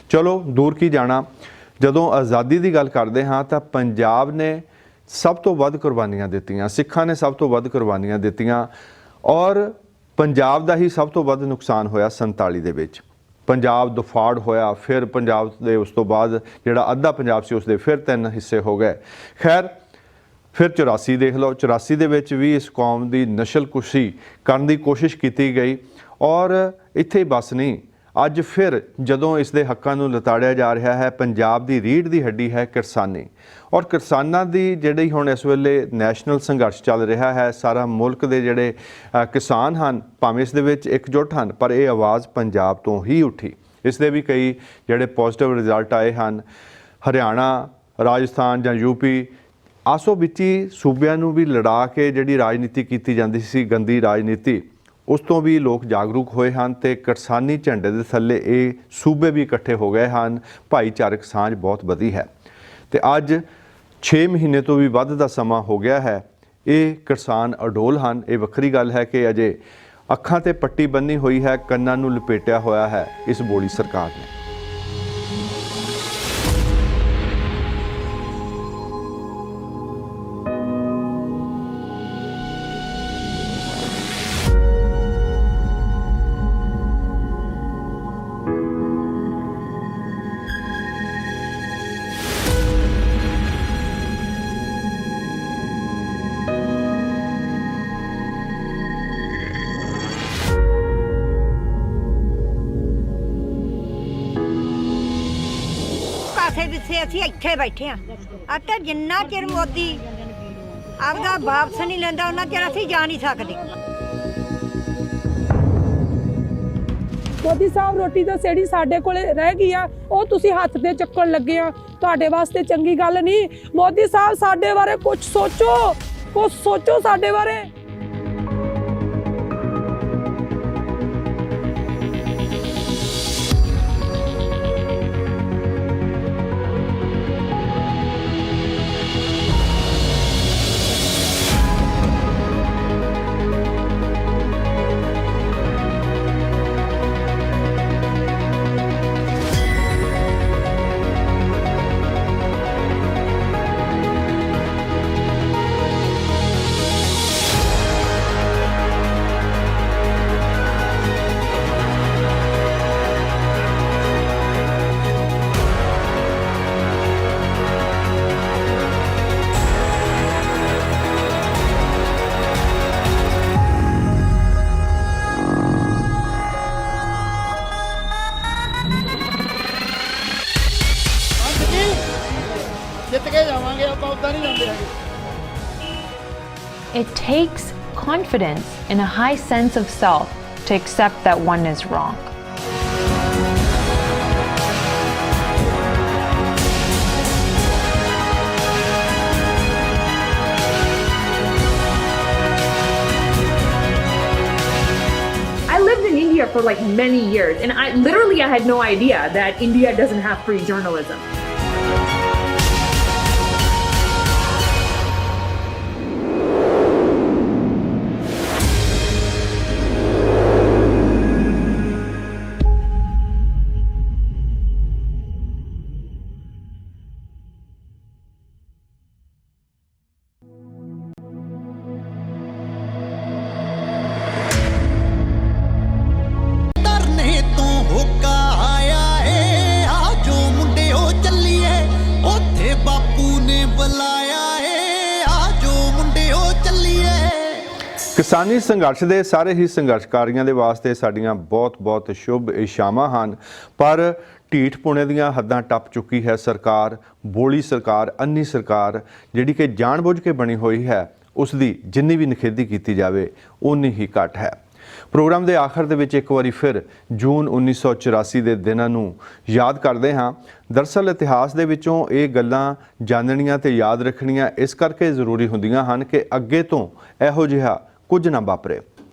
ਚਲੋ ਦੂਰ ਕੀ ਜਾਣਾ, ਜਦੋਂ ਆਜ਼ਾਦੀ ਦੀ ਗੱਲ ਕਰਦੇ ਹਾਂ ਤਾਂ ਪੰਜਾਬ ਨੇ ਸਭ ਤੋਂ ਵੱਧ ਕੁਰਬਾਨੀਆਂ ਦਿੱਤੀਆਂ, ਸਿੱਖਾਂ ਨੇ ਸਭ ਤੋਂ ਵੱਧ ਕੁਰਬਾਨੀਆਂ ਦਿੱਤੀਆਂ ਔਰ ਪੰਜਾਬ ਦਾ ਹੀ ਸਭ ਤੋਂ ਵੱਧ ਨੁਕਸਾਨ ਹੋਇਆ 47 ਦੇ ਵਿੱਚ। ਪੰਜਾਬ ਦੁਫਾੜ ਹੋਇਆ, ਫਿਰ ਪੰਜਾਬ ਦੇ ਉਸ ਤੋਂ ਬਾਅਦ ਜਿਹੜਾ ਅੱਧਾ ਪੰਜਾਬ ਸੀ ਉਸ ਦੇ ਫਿਰ 3 ਹਿੱਸੇ ਹੋ ਗਏ। ਖੈਰ ਫਿਰ 84 ਦੇਖ ਲਓ, 84 ਦੇ ਵਿੱਚ ਵੀ ਇਸ ਕੌਮ ਦੀ ਨਸਲਕੁਸ਼ੀ ਕਰਨ ਦੀ ਕੋਸ਼ਿਸ਼ ਕੀਤੀ ਗਈ ਔਰ ਇੱਥੇ ਹੀ ਬਸ ਨਹੀਂ, ਅੱਜ ਫਿਰ ਜਦੋਂ ਇਸ ਦੇ ਹੱਕਾਂ ਨੂੰ ਲਤਾੜਿਆ ਜਾ ਰਿਹਾ ਹੈ, ਪੰਜਾਬ ਦੀ ਰੀੜ੍ਹ ਦੀ ਹੱਡੀ ਹੈ ਕਿਸਾਨੀ, ਔਰ ਕਿਸਾਨਾਂ ਦੀ ਜਿਹੜੀ ਹੁਣ ਇਸ ਵੇਲੇ ਨੈਸ਼ਨਲ ਸੰਘਰਸ਼ ਚੱਲ ਰਿਹਾ ਹੈ, ਸਾਰਾ ਮੁਲਕ ਦੇ ਜਿਹੜੇ ਕਿਸਾਨ ਹਨ ਭਾਵੇਂ ਇਸ ਦੇ ਵਿੱਚ ਇਕਜੁੱਟ ਹਨ, ਪਰ ਇਹ ਆਵਾਜ਼ ਪੰਜਾਬ ਤੋਂ ਹੀ ਉੱਠੀ। ਇਸ ਦੇ ਵੀ ਕਈ ਜਿਹੜੇ ਪੋਜ਼ਿਟਿਵ ਰਿਜ਼ਲਟ ਆਏ ਹਨ। ਹਰਿਆਣਾ, ਰਾਜਸਥਾਨ ਜਾਂ ਯੂਪੀ ਆਸੋ ਵਿੱਚੀ ਸੂਬਿਆਂ ਨੂੰ ਵੀ ਲੜਾ ਕੇ ਜਿਹੜੀ ਰਾਜਨੀਤੀ ਕੀਤੀ ਜਾਂਦੀ ਸੀ, ਗੰਦੀ ਰਾਜਨੀਤੀ, ਉਸ ਤੋਂ ਵੀ ਲੋਕ ਜਾਗਰੂਕ ਹੋਏ ਹਨ ਅਤੇ ਕਿਸਾਨੀ ਝੰਡੇ ਦੇ ਥੱਲੇ ਇਹ ਸੂਬੇ ਵੀ ਇਕੱਠੇ ਹੋ ਗਏ ਹਨ। ਭਾਈਚਾਰਕ ਸਾਂਝ ਬਹੁਤ ਵਧੀ ਹੈ ਅਤੇ ਅੱਜ 6 ਮਹੀਨੇ ਤੋਂ ਵੀ ਵੱਧ ਦਾ ਸਮਾਂ ਹੋ ਗਿਆ ਹੈ। ਇਹ ਕਿਸਾਨ ਅਡੋਲ ਹਨ। ਇਹ ਵੱਖਰੀ ਗੱਲ ਹੈ ਕਿ ਅਜੇ ਅੱਖਾਂ ਤੇ ਪੱਟੀ ਬੰਨੀ ਹੋਈ ਹੈ, ਕੰਨਾਂ ਨੂੰ ਲਪੇਟਿਆ ਹੋਇਆ ਹੈ ਇਸ ਬੋਲੀ ਸਰਕਾਰ ਨੇ। ਅਸੀਂ ਇੱਥੇ ਬੈਠੇ ਹਾਂ ਅਤੇ ਜਿੰਨਾ ਚਿਰ ਮੋਦੀ ਆਪਦਾ ਵਾਪਸ ਨਹੀਂ ਲੈਂਦਾ ਉਹਨਾਂ ਚਿਰ ਅਸੀਂ ਜਾ ਨਹੀਂ ਸਕਦੇ। ਮੋਦੀ ਸਾਹਿਬ ਰੋਟੀ ਦਾ ਸੇੜੀ ਸਾਡੇ ਕੋਲੇ ਰਹਿ ਗਈ ਆ, ਉਹ ਤੁਸੀਂ ਹੱਥ ਤੇ ਚੱਕਣ ਲੱਗੇ ਆ, ਤੁਹਾਡੇ ਵਾਸਤੇ ਚੰਗੀ ਗੱਲ ਨਹੀਂ। ਮੋਦੀ ਸਾਹਿਬ ਸਾਡੇ ਬਾਰੇ ਕੁਝ ਸੋਚੋ ਸਾਡੇ ਬਾਰੇ। It takes confidence and a high sense of self to accept that one is wrong. I lived in India for like many years, and I had no idea that India doesn't have free journalism. ਕਿਸਾਨੀ ਸੰਘਰਸ਼ ਦੇ ਸਾਰੇ ਹੀ ਸੰਘਰਸ਼ਕਾਰੀਆਂ ਦੇ ਵਾਸਤੇ ਸਾਡੀਆਂ ਬਹੁਤ-ਬਹੁਤ ਸ਼ੁਭ ਇਸ਼ਾਵਾਂ ਹਨ, ਪਰ ਢੀਠ ਪੁਣੇ ਦੀਆਂ ਹੱਦਾਂ ਟੱਪ ਚੁੱਕੀ ਹੈ ਸਰਕਾਰ। ਬੋਲੀ ਸਰਕਾਰ, ਅੰਨੀ ਸਰਕਾਰ ਜਿਹੜੀ ਕਿ ਜਾਣਬੁੱਝ ਕੇ ਬਣੀ ਹੋਈ ਹੈ, ਉਸ ਦੀ ਜਿੰਨੀ ਵੀ ਨਿਖੇਧੀ ਕੀਤੀ ਜਾਵੇ ਓਨੀ ਹੀ ਘੱਟ ਹੈ। ਪ੍ਰੋਗਰਾਮ ਦੇ ਆਖਰ ਦੇ ਵਿੱਚ ਇੱਕ ਵਾਰੀ ਫਿਰ ਜੂਨ 1984 ਦੇ ਦਿਨਾਂ ਨੂੰ ਯਾਦ ਕਰਦੇ ਹਾਂ। ਦਰਅਸਲ ਇਤਿਹਾਸ ਦੇ ਵਿੱਚੋਂ ਇਹ ਗੱਲਾਂ ਜਾਣਨੀਆਂ ਤੇ ਯਾਦ ਰੱਖਣੀਆਂ ਇਸ ਕਰਕੇ ਜ਼ਰੂਰੀ ਹੁੰਦੀਆਂ ਹਨ ਕਿ ਅੱਗੇ ਤੋਂ ਇਹੋ ਜਿਹਾ ਕੁਝ ਨਾ ਵਾਪਰੇ।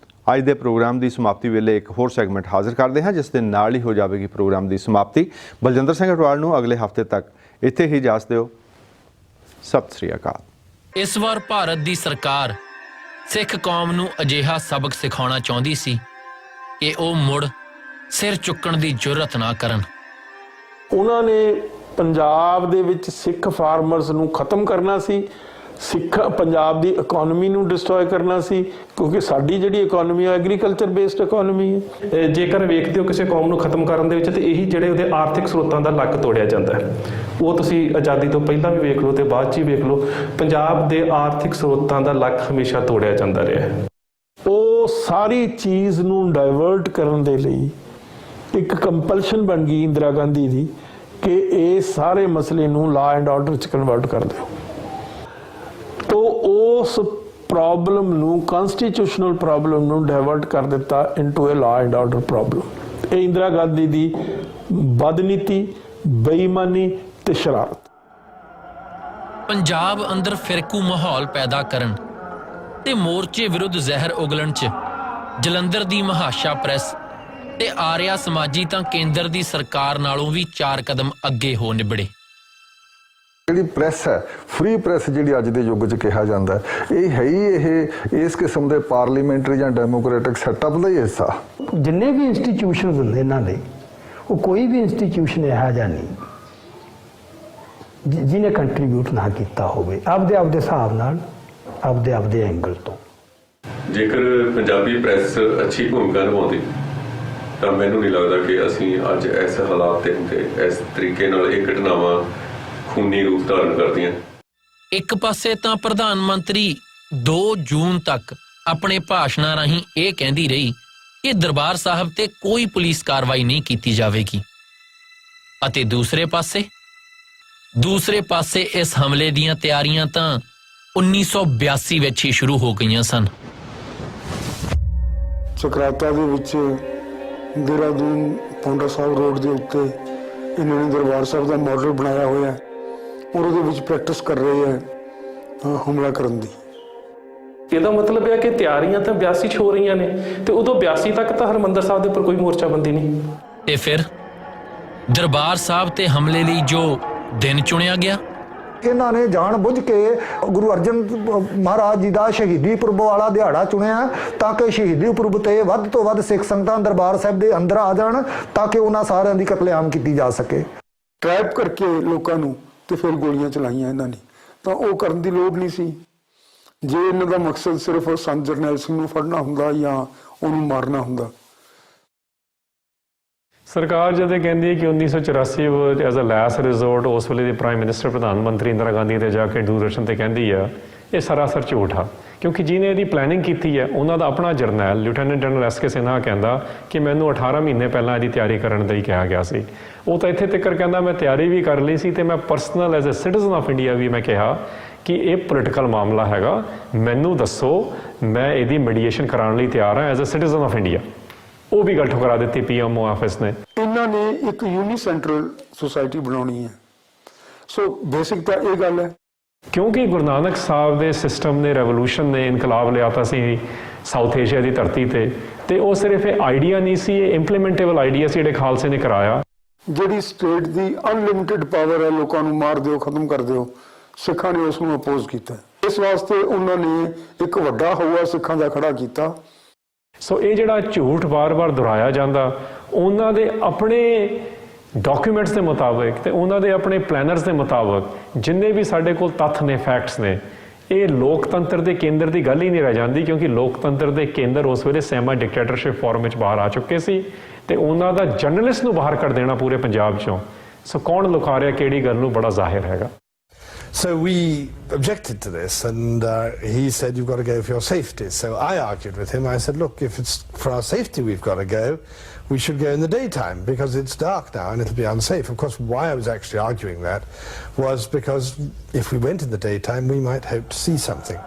ਅੱਜ ਦੇ ਪ੍ਰੋਗਰਾਮ ਦੀ ਸਮਾਪਤੀ ਵੇਲੇ ਇੱਕ ਹੋਰ ਸੈਗਮੈਂਟ ਹਾਜ਼ਰ ਕਰਦੇ ਹਾਂ, ਜਿਸ ਦੇ ਨਾਲ ਹੀ ਹੋ ਜਾਵੇਗੀ ਪ੍ਰੋਗਰਾਮ ਦੀ ਸਮਾਪਤੀ। ਬਲਜਿੰਦਰ ਸਿੰਘ ਅਟਵਾਲ ਨੂੰ ਅਗਲੇ ਹਫ਼ਤੇ ਤੱਕ ਇੱਥੇ ਹੀ ਇਜਾਜ਼ਤ ਦਿਓ। ਸਤਿ ਸ੍ਰੀ ਅਕਾਲ। ਇਸ ਵਾਰ ਭਾਰਤ ਦੀ ਸਰਕਾਰ ਸਿੱਖ ਕੌਮ ਨੂੰ ਅਜਿਹਾ ਸਬਕ ਸਿਖਾਉਣਾ ਚਾਹੁੰਦੀ ਸੀ ਕਿ ਉਹ ਮੁੜ ਸਿਰ ਚੁੱਕਣ ਦੀ ਜੁਰਅਤ ਨਾ ਕਰਨ। ਉਹਨਾਂ ਨੇ ਪੰਜਾਬ ਦੇ ਵਿੱਚ ਸਿੱਖ ਫਾਰਮਰਸ ਨੂੰ ਖਤਮ ਕਰਨਾ ਸੀ, ਪੰਜਾਬ ਦੀ ਇਕਨੋਮੀ ਨੂੰ ਡਿਸਟਰੋਏ ਕਰਨਾ ਸੀ, ਕਿਉਂਕਿ ਸਾਡੀ ਜਿਹੜੀ ਇਕਨੋਮੀ ਹੈ ਐਗਰੀਕਲਚਰ ਬੇਸਡ ਇਕਨੋਮੀ ਹੈ। ਜੇਕਰ ਵੇਖਦੇ ਹੋ ਕਿਸੇ ਕੌਮ ਨੂੰ ਖਤਮ ਕਰਨ ਦੇ ਵਿੱਚ ਤੇ ਇਹੀ ਜਿਹੜੇ ਉਹਦੇ ਆਰਥਿਕ ਸਰੋਤਾਂ ਦਾ ਲੱਕ ਤੋੜਿਆ ਜਾਂਦਾ ਹੈ। ਉਹ ਤੁਸੀਂ ਆਜ਼ਾਦੀ ਤੋਂ ਪਹਿਲਾਂ ਵੀ ਵੇਖ ਲਓ ਤੇ ਬਾਅਦ 'ਚ ਹੀ ਵੇਖ ਲਓ, ਪੰਜਾਬ ਦੇ ਆਰਥਿਕ ਸਰੋਤਾਂ ਦਾ ਲੱਕ ਹਮੇਸ਼ਾ ਤੋੜਿਆ ਜਾਂਦਾ ਰਿਹਾ। ਉਹ ਸਾਰੀ ਚੀਜ਼ ਨੂੰ ਡਾਇਵਰਟ ਕਰਨ ਦੇ ਲਈ ਇੱਕ ਕੰਪਲਸ਼ਨ ਬਣ ਗਈ ਇੰਦਰਾ ਗਾਂਧੀ ਦੀ ਕਿ ਇਹ ਸਾਰੇ ਮਸਲੇ ਨੂੰ ਲਾ ਐਂਡ ਆਰਡਰ 'ਚ ਕਨਵਰਟ ਕਰ ਦਿਓ। ਤੋ ਉਸ ਪ੍ਰੋਬਲਮ ਨੂੰ ਕਨਸਟੀਟਿਊਸ਼ਨਲ ਪ੍ਰੋਬਲਮ ਨੂੰ ਡਾਇਵਰਟ ਕਰ ਦਿੱਤਾ into a law and order problem. ਇਹ ਇੰਦਰਾ ਗਾਂਧੀ ਦੀ ਬਦਨੀਤੀ, ਬੇਈਮਾਨੀ ਤੇ ਸ਼ਰਾਰਤ। ਪੰਜਾਬ ਅੰਦਰ ਫਿਰਕੂ ਮਾਹੌਲ ਪੈਦਾ ਕਰਨ ਤੇ ਮੋਰਚੇ ਵਿਰੁੱਧ ਜ਼ਹਿਰ ਉਗਲਣ 'ਚ ਜਲੰਧਰ ਦੀ ਮਹਾਸ਼ਾ ਪ੍ਰੈਸ ਤੇ ਆਰਿਆ ਸਮਾਜੀ ਤਾਂ ਕੇਂਦਰ ਦੀ ਸਰਕਾਰ ਨਾਲੋਂ ਵੀ 4 ਕਦਮ ਅੱਗੇ ਹੋ ਨਿਬੜੇ। ਜਿਹੜੀ ਪ੍ਰੈਸ ਹੈ, ਫ੍ਰੀ ਪ੍ਰੈਸ ਜਿਹੜੀ ਅੱਜ ਦੇ ਯੁੱਗ 'ਚ ਕਿਹਾ ਜਾਂਦਾ, ਇਹ ਹੈ ਹੀ ਇਹ ਇਸ ਕਿਸਮ ਦੇ ਪਾਰਲੀਮੈਂਟਰੀ ਜਾਂ ਡੈਮੋਕ੍ਰੈਟਿਕ ਸੈਟਅਪ ਦਾ ਹੀ ਹਿੱਸਾ। ਜਿੰਨੇ ਵੀ ਇੰਸਟੀਟਿਊਸ਼ਨ ਹੁੰਦੇ ਇਹਨਾਂ ਦੇ, ਉਹ ਕੋਈ ਵੀ ਇੰਸਟੀਟਿਊਸ਼ਨ ਇਹੋ ਜਿਹਾ ਨਹੀਂ ਜਿਹਨੇ ਕੰਟਰੀਬਿਊਟ ਨਾ ਕੀਤਾ ਹੋਵੇ ਆਪਦੇ ਹਿਸਾਬ ਨਾਲ, ਆਪਦੇ ਐਂਗਲ ਤੋਂ। ਜੇਕਰ ਪੰਜਾਬੀ ਪ੍ਰੈਸ ਅੱਛੀ ਭੂਮਿਕਾ ਨਿਭਾਉਂਦੀ ਤਾਂ ਮੈਨੂੰ ਨਹੀਂ ਲੱਗਦਾ ਕਿ ਅਸੀਂ ਅੱਜ ਇਸ ਹਾਲਾਤ ਤੇ ਹੁੰਦੇ। ਇਸ ਤਰੀਕੇ ਨਾਲ ਇਹ ਘਟਨਾਵਾਂ ਖੂਨੀ ਰੂਪ ਧਾਰਨ ਕਰਦੀਆਂ। ਇੱਕ ਪਾਸੇ ਤਾਂ ਪ੍ਰਧਾਨ ਮੰਤਰੀ 2 ਜੂਨ ਤੱਕ ਆਪਣੇ ਭਾਸ਼ਣਾਂ ਰਾਹੀਂ ਇਹ ਕਹਿੰਦੀ ਰਹੀ ਕਿ ਦਰਬਾਰ ਸਾਹਿਬ ਤੇ ਕੋਈ ਪੁਲਿਸ ਕਾਰਵਾਈ ਨਹੀਂ ਕੀਤੀ ਜਾਵੇਗੀ, ਅਤੇ ਦੂਸਰੇ ਪਾਸੇ ਇਸ ਹਮਲੇ ਦੀਆਂ ਤਿਆਰੀਆਂ ਤਾਂ 1982 ਵਿੱਚ ਹੀ ਸ਼ੁਰੂ ਹੋ ਗਈਆਂ ਸਨ। ਚਕਰਾਤਾ ਦੇ ਵਿੱਚ ਦੇਹਰਾਦੂਨ ਪੌਂਡਾ ਸਾਹਿਬ ਰੋਡ ਦੇ ਉੱਤੇ ਇਹਨਾਂ ਨੇ ਦਰਬਾਰ ਸਾਹਿਬ ਦਾ ਮਾਡਲ ਬਣਾਇਆ ਹੋਇਆ ਔਰ ਉਹਦੇ ਵਿੱਚ ਪ੍ਰੈਕਟਿਸ ਕਰ ਰਹੇ ਹੈ ਹਮਲਾ ਕਰਨ ਦੀ। ਇਹਦਾ ਮਤਲਬ ਹੈ ਕਿ ਤਿਆਰੀਆਂ ਤਾਂ 82 'ਚ ਹੋ ਰਹੀਆਂ ਨੇ ਤੇ ਉਦੋਂ 82 ਤੱਕ ਤਾਂ ਹਰਿਮੰਦਰ ਸਾਹਿਬ ਦੇ ਉੱਪਰ ਕੋਈ ਮੋਰਚਾਬੰਦੀ ਨਹੀਂ। ਤੇ ਫਿਰ ਦਰਬਾਰ ਸਾਹਿਬ ਤੇ ਹਮਲੇ ਲਈ ਜੋ ਦਿਨ ਚੁਣਿਆ ਗਿਆ, ਇਹਨਾਂ ਨੇ ਜਾਣ ਬੁੱਝ ਕੇ ਗੁਰੂ ਅਰਜਨ ਮਹਾਰਾਜ ਜੀ ਦਾ ਸ਼ਹੀਦੀ ਪੁਰਬ ਵਾਲਾ ਦਿਹਾੜਾ ਚੁਣਿਆ ਤਾਂ ਕਿ ਸ਼ਹੀਦੀ ਪੁਰਬ ਤੇ ਵੱਧ ਤੋਂ ਵੱਧ ਸਿੱਖ ਸੰਗਤਾਂ ਦਰਬਾਰ ਸਾਹਿਬ ਦੇ ਅੰਦਰ ਆ ਜਾਣ ਤਾਂ ਕਿ ਉਹਨਾਂ ਸਾਰਿਆਂ ਦੀ ਕਤਲੇਆਮ ਕੀਤੀ ਜਾ ਸਕੇ। ਟ੍ਰੈਪ ਕਰਕੇ ਲੋਕਾਂ ਨੂੰ ਤੇ ਫਿਰ ਗੋਲੀਆਂ ਚਲਾਈਆਂ ਇਹਨਾਂ ਨੇ, ਤਾਂ ਉਹ ਕਰਨ ਦੀ ਲੋੜ ਨਹੀਂ ਸੀ। ਜੇ ਇਹਨਾਂ ਦਾ ਮਕਸਦ ਸਿਰਫ ਸੰਤ ਜਰਨੈਲ ਸਿੰਘ ਨੂੰ ਫੜਨਾ ਹੁੰਦਾ ਜਾਂ ਉਹਨੂੰ ਮਾਰਨਾ ਹੁੰਦਾ। ਸਰਕਾਰ ਜਦੋਂ ਕਹਿੰਦੀ ਹੈ ਕਿ 1984 ਐਜ਼ ਅ ਲਾਸਟ ਰਿਜ਼ੋਰਟ ਉਸ ਵੇਲੇ ਦੇ ਪ੍ਰਾਈਮ ਮਿਨਿਸਟਰ ਪ੍ਰਧਾਨ ਮੰਤਰੀ ਇੰਦਰਾ ਗਾਂਧੀ ਤੇ ਜਾ ਕੇ ਦੂਰਦਰਸ਼ਨ ਤੇ ਕਹਿੰਦੀ ਆ, ਇਹ ਸਰਾਸਰ ਝੂਠ ਆ। ਕਿਉਂਕਿ ਜਿਹਨੇ ਇਹਦੀ ਪਲੈਨਿੰਗ ਕੀਤੀ ਹੈ ਉਹਨਾਂ ਦਾ ਆਪਣਾ ਜਰਨੈਲ ਲੈਫਟੀਨੈਂਟ ਜਨਰਲ ਐਸ.ਕੇ. ਸਿਨਹਾ ਕਹਿੰਦਾ ਕਿ ਮੈਨੂੰ 18 ਮਹੀਨੇ ਪਹਿਲਾਂ ਇਹਦੀ ਤਿਆਰੀ ਕਰਨ ਲਈ ਕਿਹਾ ਗਿਆ ਸੀ। ਉਹ ਤਾਂ ਇੱਥੇ ਤੱਕ ਕਹਿੰਦਾ ਮੈਂ ਤਿਆਰੀ ਵੀ ਕਰ ਲਈ ਸੀ ਤੇ ਮੈਂ personal as a citizen of India ਵੀ ਮੈਂ ਕਿਹਾ ਕਿ ਇਹ ਪੋਲੀਟੀਕਲ ਮਾਮਲਾ ਹੈਗਾ, ਮੈਨੂੰ ਦੱਸੋ, ਮੈਂ ਇਹਦੀ ਮੀਡੀਏਸ਼ਨ ਕਰਾਉਣ ਲਈ ਤਿਆਰ ਹਾਂ as a citizen of India. ਉਹ ਵੀ ਗੱਲ ਠੁਕਰਾ ਦਿੱਤੀ ਪੀਐਮਓ ਆਫਿਸ ਨੇ। ਇਹਨਾਂ ਨੇ ਇੱਕ ਯੂਨੀ ਸੈਂਟਰਲ ਸੁਸਾਇਟੀ ਬਣਾਉਣੀ ਹੈ। ਸੋ ਬੇਸਿਕ ਤਾਂ ਇਹ ਗੱਲ ਹੈ। ਕਿਉਂਕਿ ਗੁਰੂ ਨਾਨਕ ਸਾਹਿਬ ਦੇ ਸਿਸਟਮ ਨੇ, ਰੈਵੋਲੂਸ਼ਨ ਨੇ ਇਨਕਲਾਬ ਲਿਆਤਾ ਸੀ ਸਾਊਥ ਏਸ਼ੀਆ ਦੀ ਧਰਤੀ ਤੇ ਉਹ ਸਿਰਫ ਇਹ ਆਈਡੀਆ ਨਹੀਂ ਸੀ, ਇਹ ਇੰਪਲੀਮੈਂਟੇਬਲ ਆਈਡੀਆ ਸੀ ਜਿਹੜੇ ਖਾਲਸੇ ਨੇ ਕਰਾਇਆ। ਜਿਹੜੀ ਸਟੇਟ ਦੀ ਅਨਲਿਮਿਟਿਡ ਪਾਵਰ ਹੈ, ਲੋਕਾਂ ਨੂੰ ਮਾਰ ਦਿਓ, ਖਤਮ ਕਰ ਦਿਓ, ਸਿੱਖਾਂ ਨੇ ਉਸ ਨੂੰ ਅਪੋਜ਼ ਕੀਤਾ। ਇਸ ਵਾਸਤੇ ਉਹਨਾਂ ਨੇ ਇੱਕ ਵੱਡਾ ਹਊਆ ਸਿੱਖਾਂ ਦਾ ਖੜਾ ਕੀਤਾ। ਸੋ ਇਹ ਜਿਹੜਾ ਝੂਠ ਵਾਰ-ਵਾਰ ਦੁਹਰਾਇਆ ਜਾਂਦਾ, ਉਹਨਾਂ ਦੇ ਆਪਣੇ ਡਾਕੂਮੈਂਟਸ ਦੇ ਮੁਤਾਬਕ ਤੇ ਉਹਨਾਂ ਦੇ ਆਪਣੇ ਪਲੈਨਰਸ ਦੇ ਮੁਤਾਬਕ ਜਿੰਨੇ ਵੀ ਸਾਡੇ ਕੋਲ ਤੱਥ ਨੇ, ਫੈਕਟਸ ਨੇ, ਇਹ ਲੋਕਤੰਤਰ ਦੇ ਕੇਂਦਰ ਦੀ ਗੱਲ ਹੀ ਨਹੀਂ ਰਹਿ ਜਾਂਦੀ। ਕਿਉਂਕਿ ਲੋਕਤੰਤਰ ਦੇ ਕੇਂਦਰ ਉਸ ਵੇਲੇ ਸੈਮਾ ਡਿਕਟੇਟਰਸ਼ਿਪ ਫਾਰਮ ਵਿੱਚ ਬਾਹਰ ਆ ਚੁੱਕੇ ਸੀ ਤੇ ਉਹਨਾਂ ਦਾ ਜਰਨਲਿਸਟ ਨੂੰ ਬਾਹਰ ਕੱਢ ਦੇਣਾ ਪੂਰੇ ਪੰਜਾਬ 'ਚੋਂ। ਸੋ ਕੌਣ ਲੁਕਾ ਰਿਹਾ ਕਿਹੜੀ ਗੱਲ ਨੂੰ, ਬੜਾ ਜ਼ਾਹਿਰ ਹੈਗਾ। So we objected to this, and he said, you've got to go for your safety. So I argued with him. I said, look, if it's for our safety we've got to go, we should go in the daytime because it's dark now and it'll be unsafe. Of course, why I was actually arguing that was because if we went in the daytime, we might hope to see something.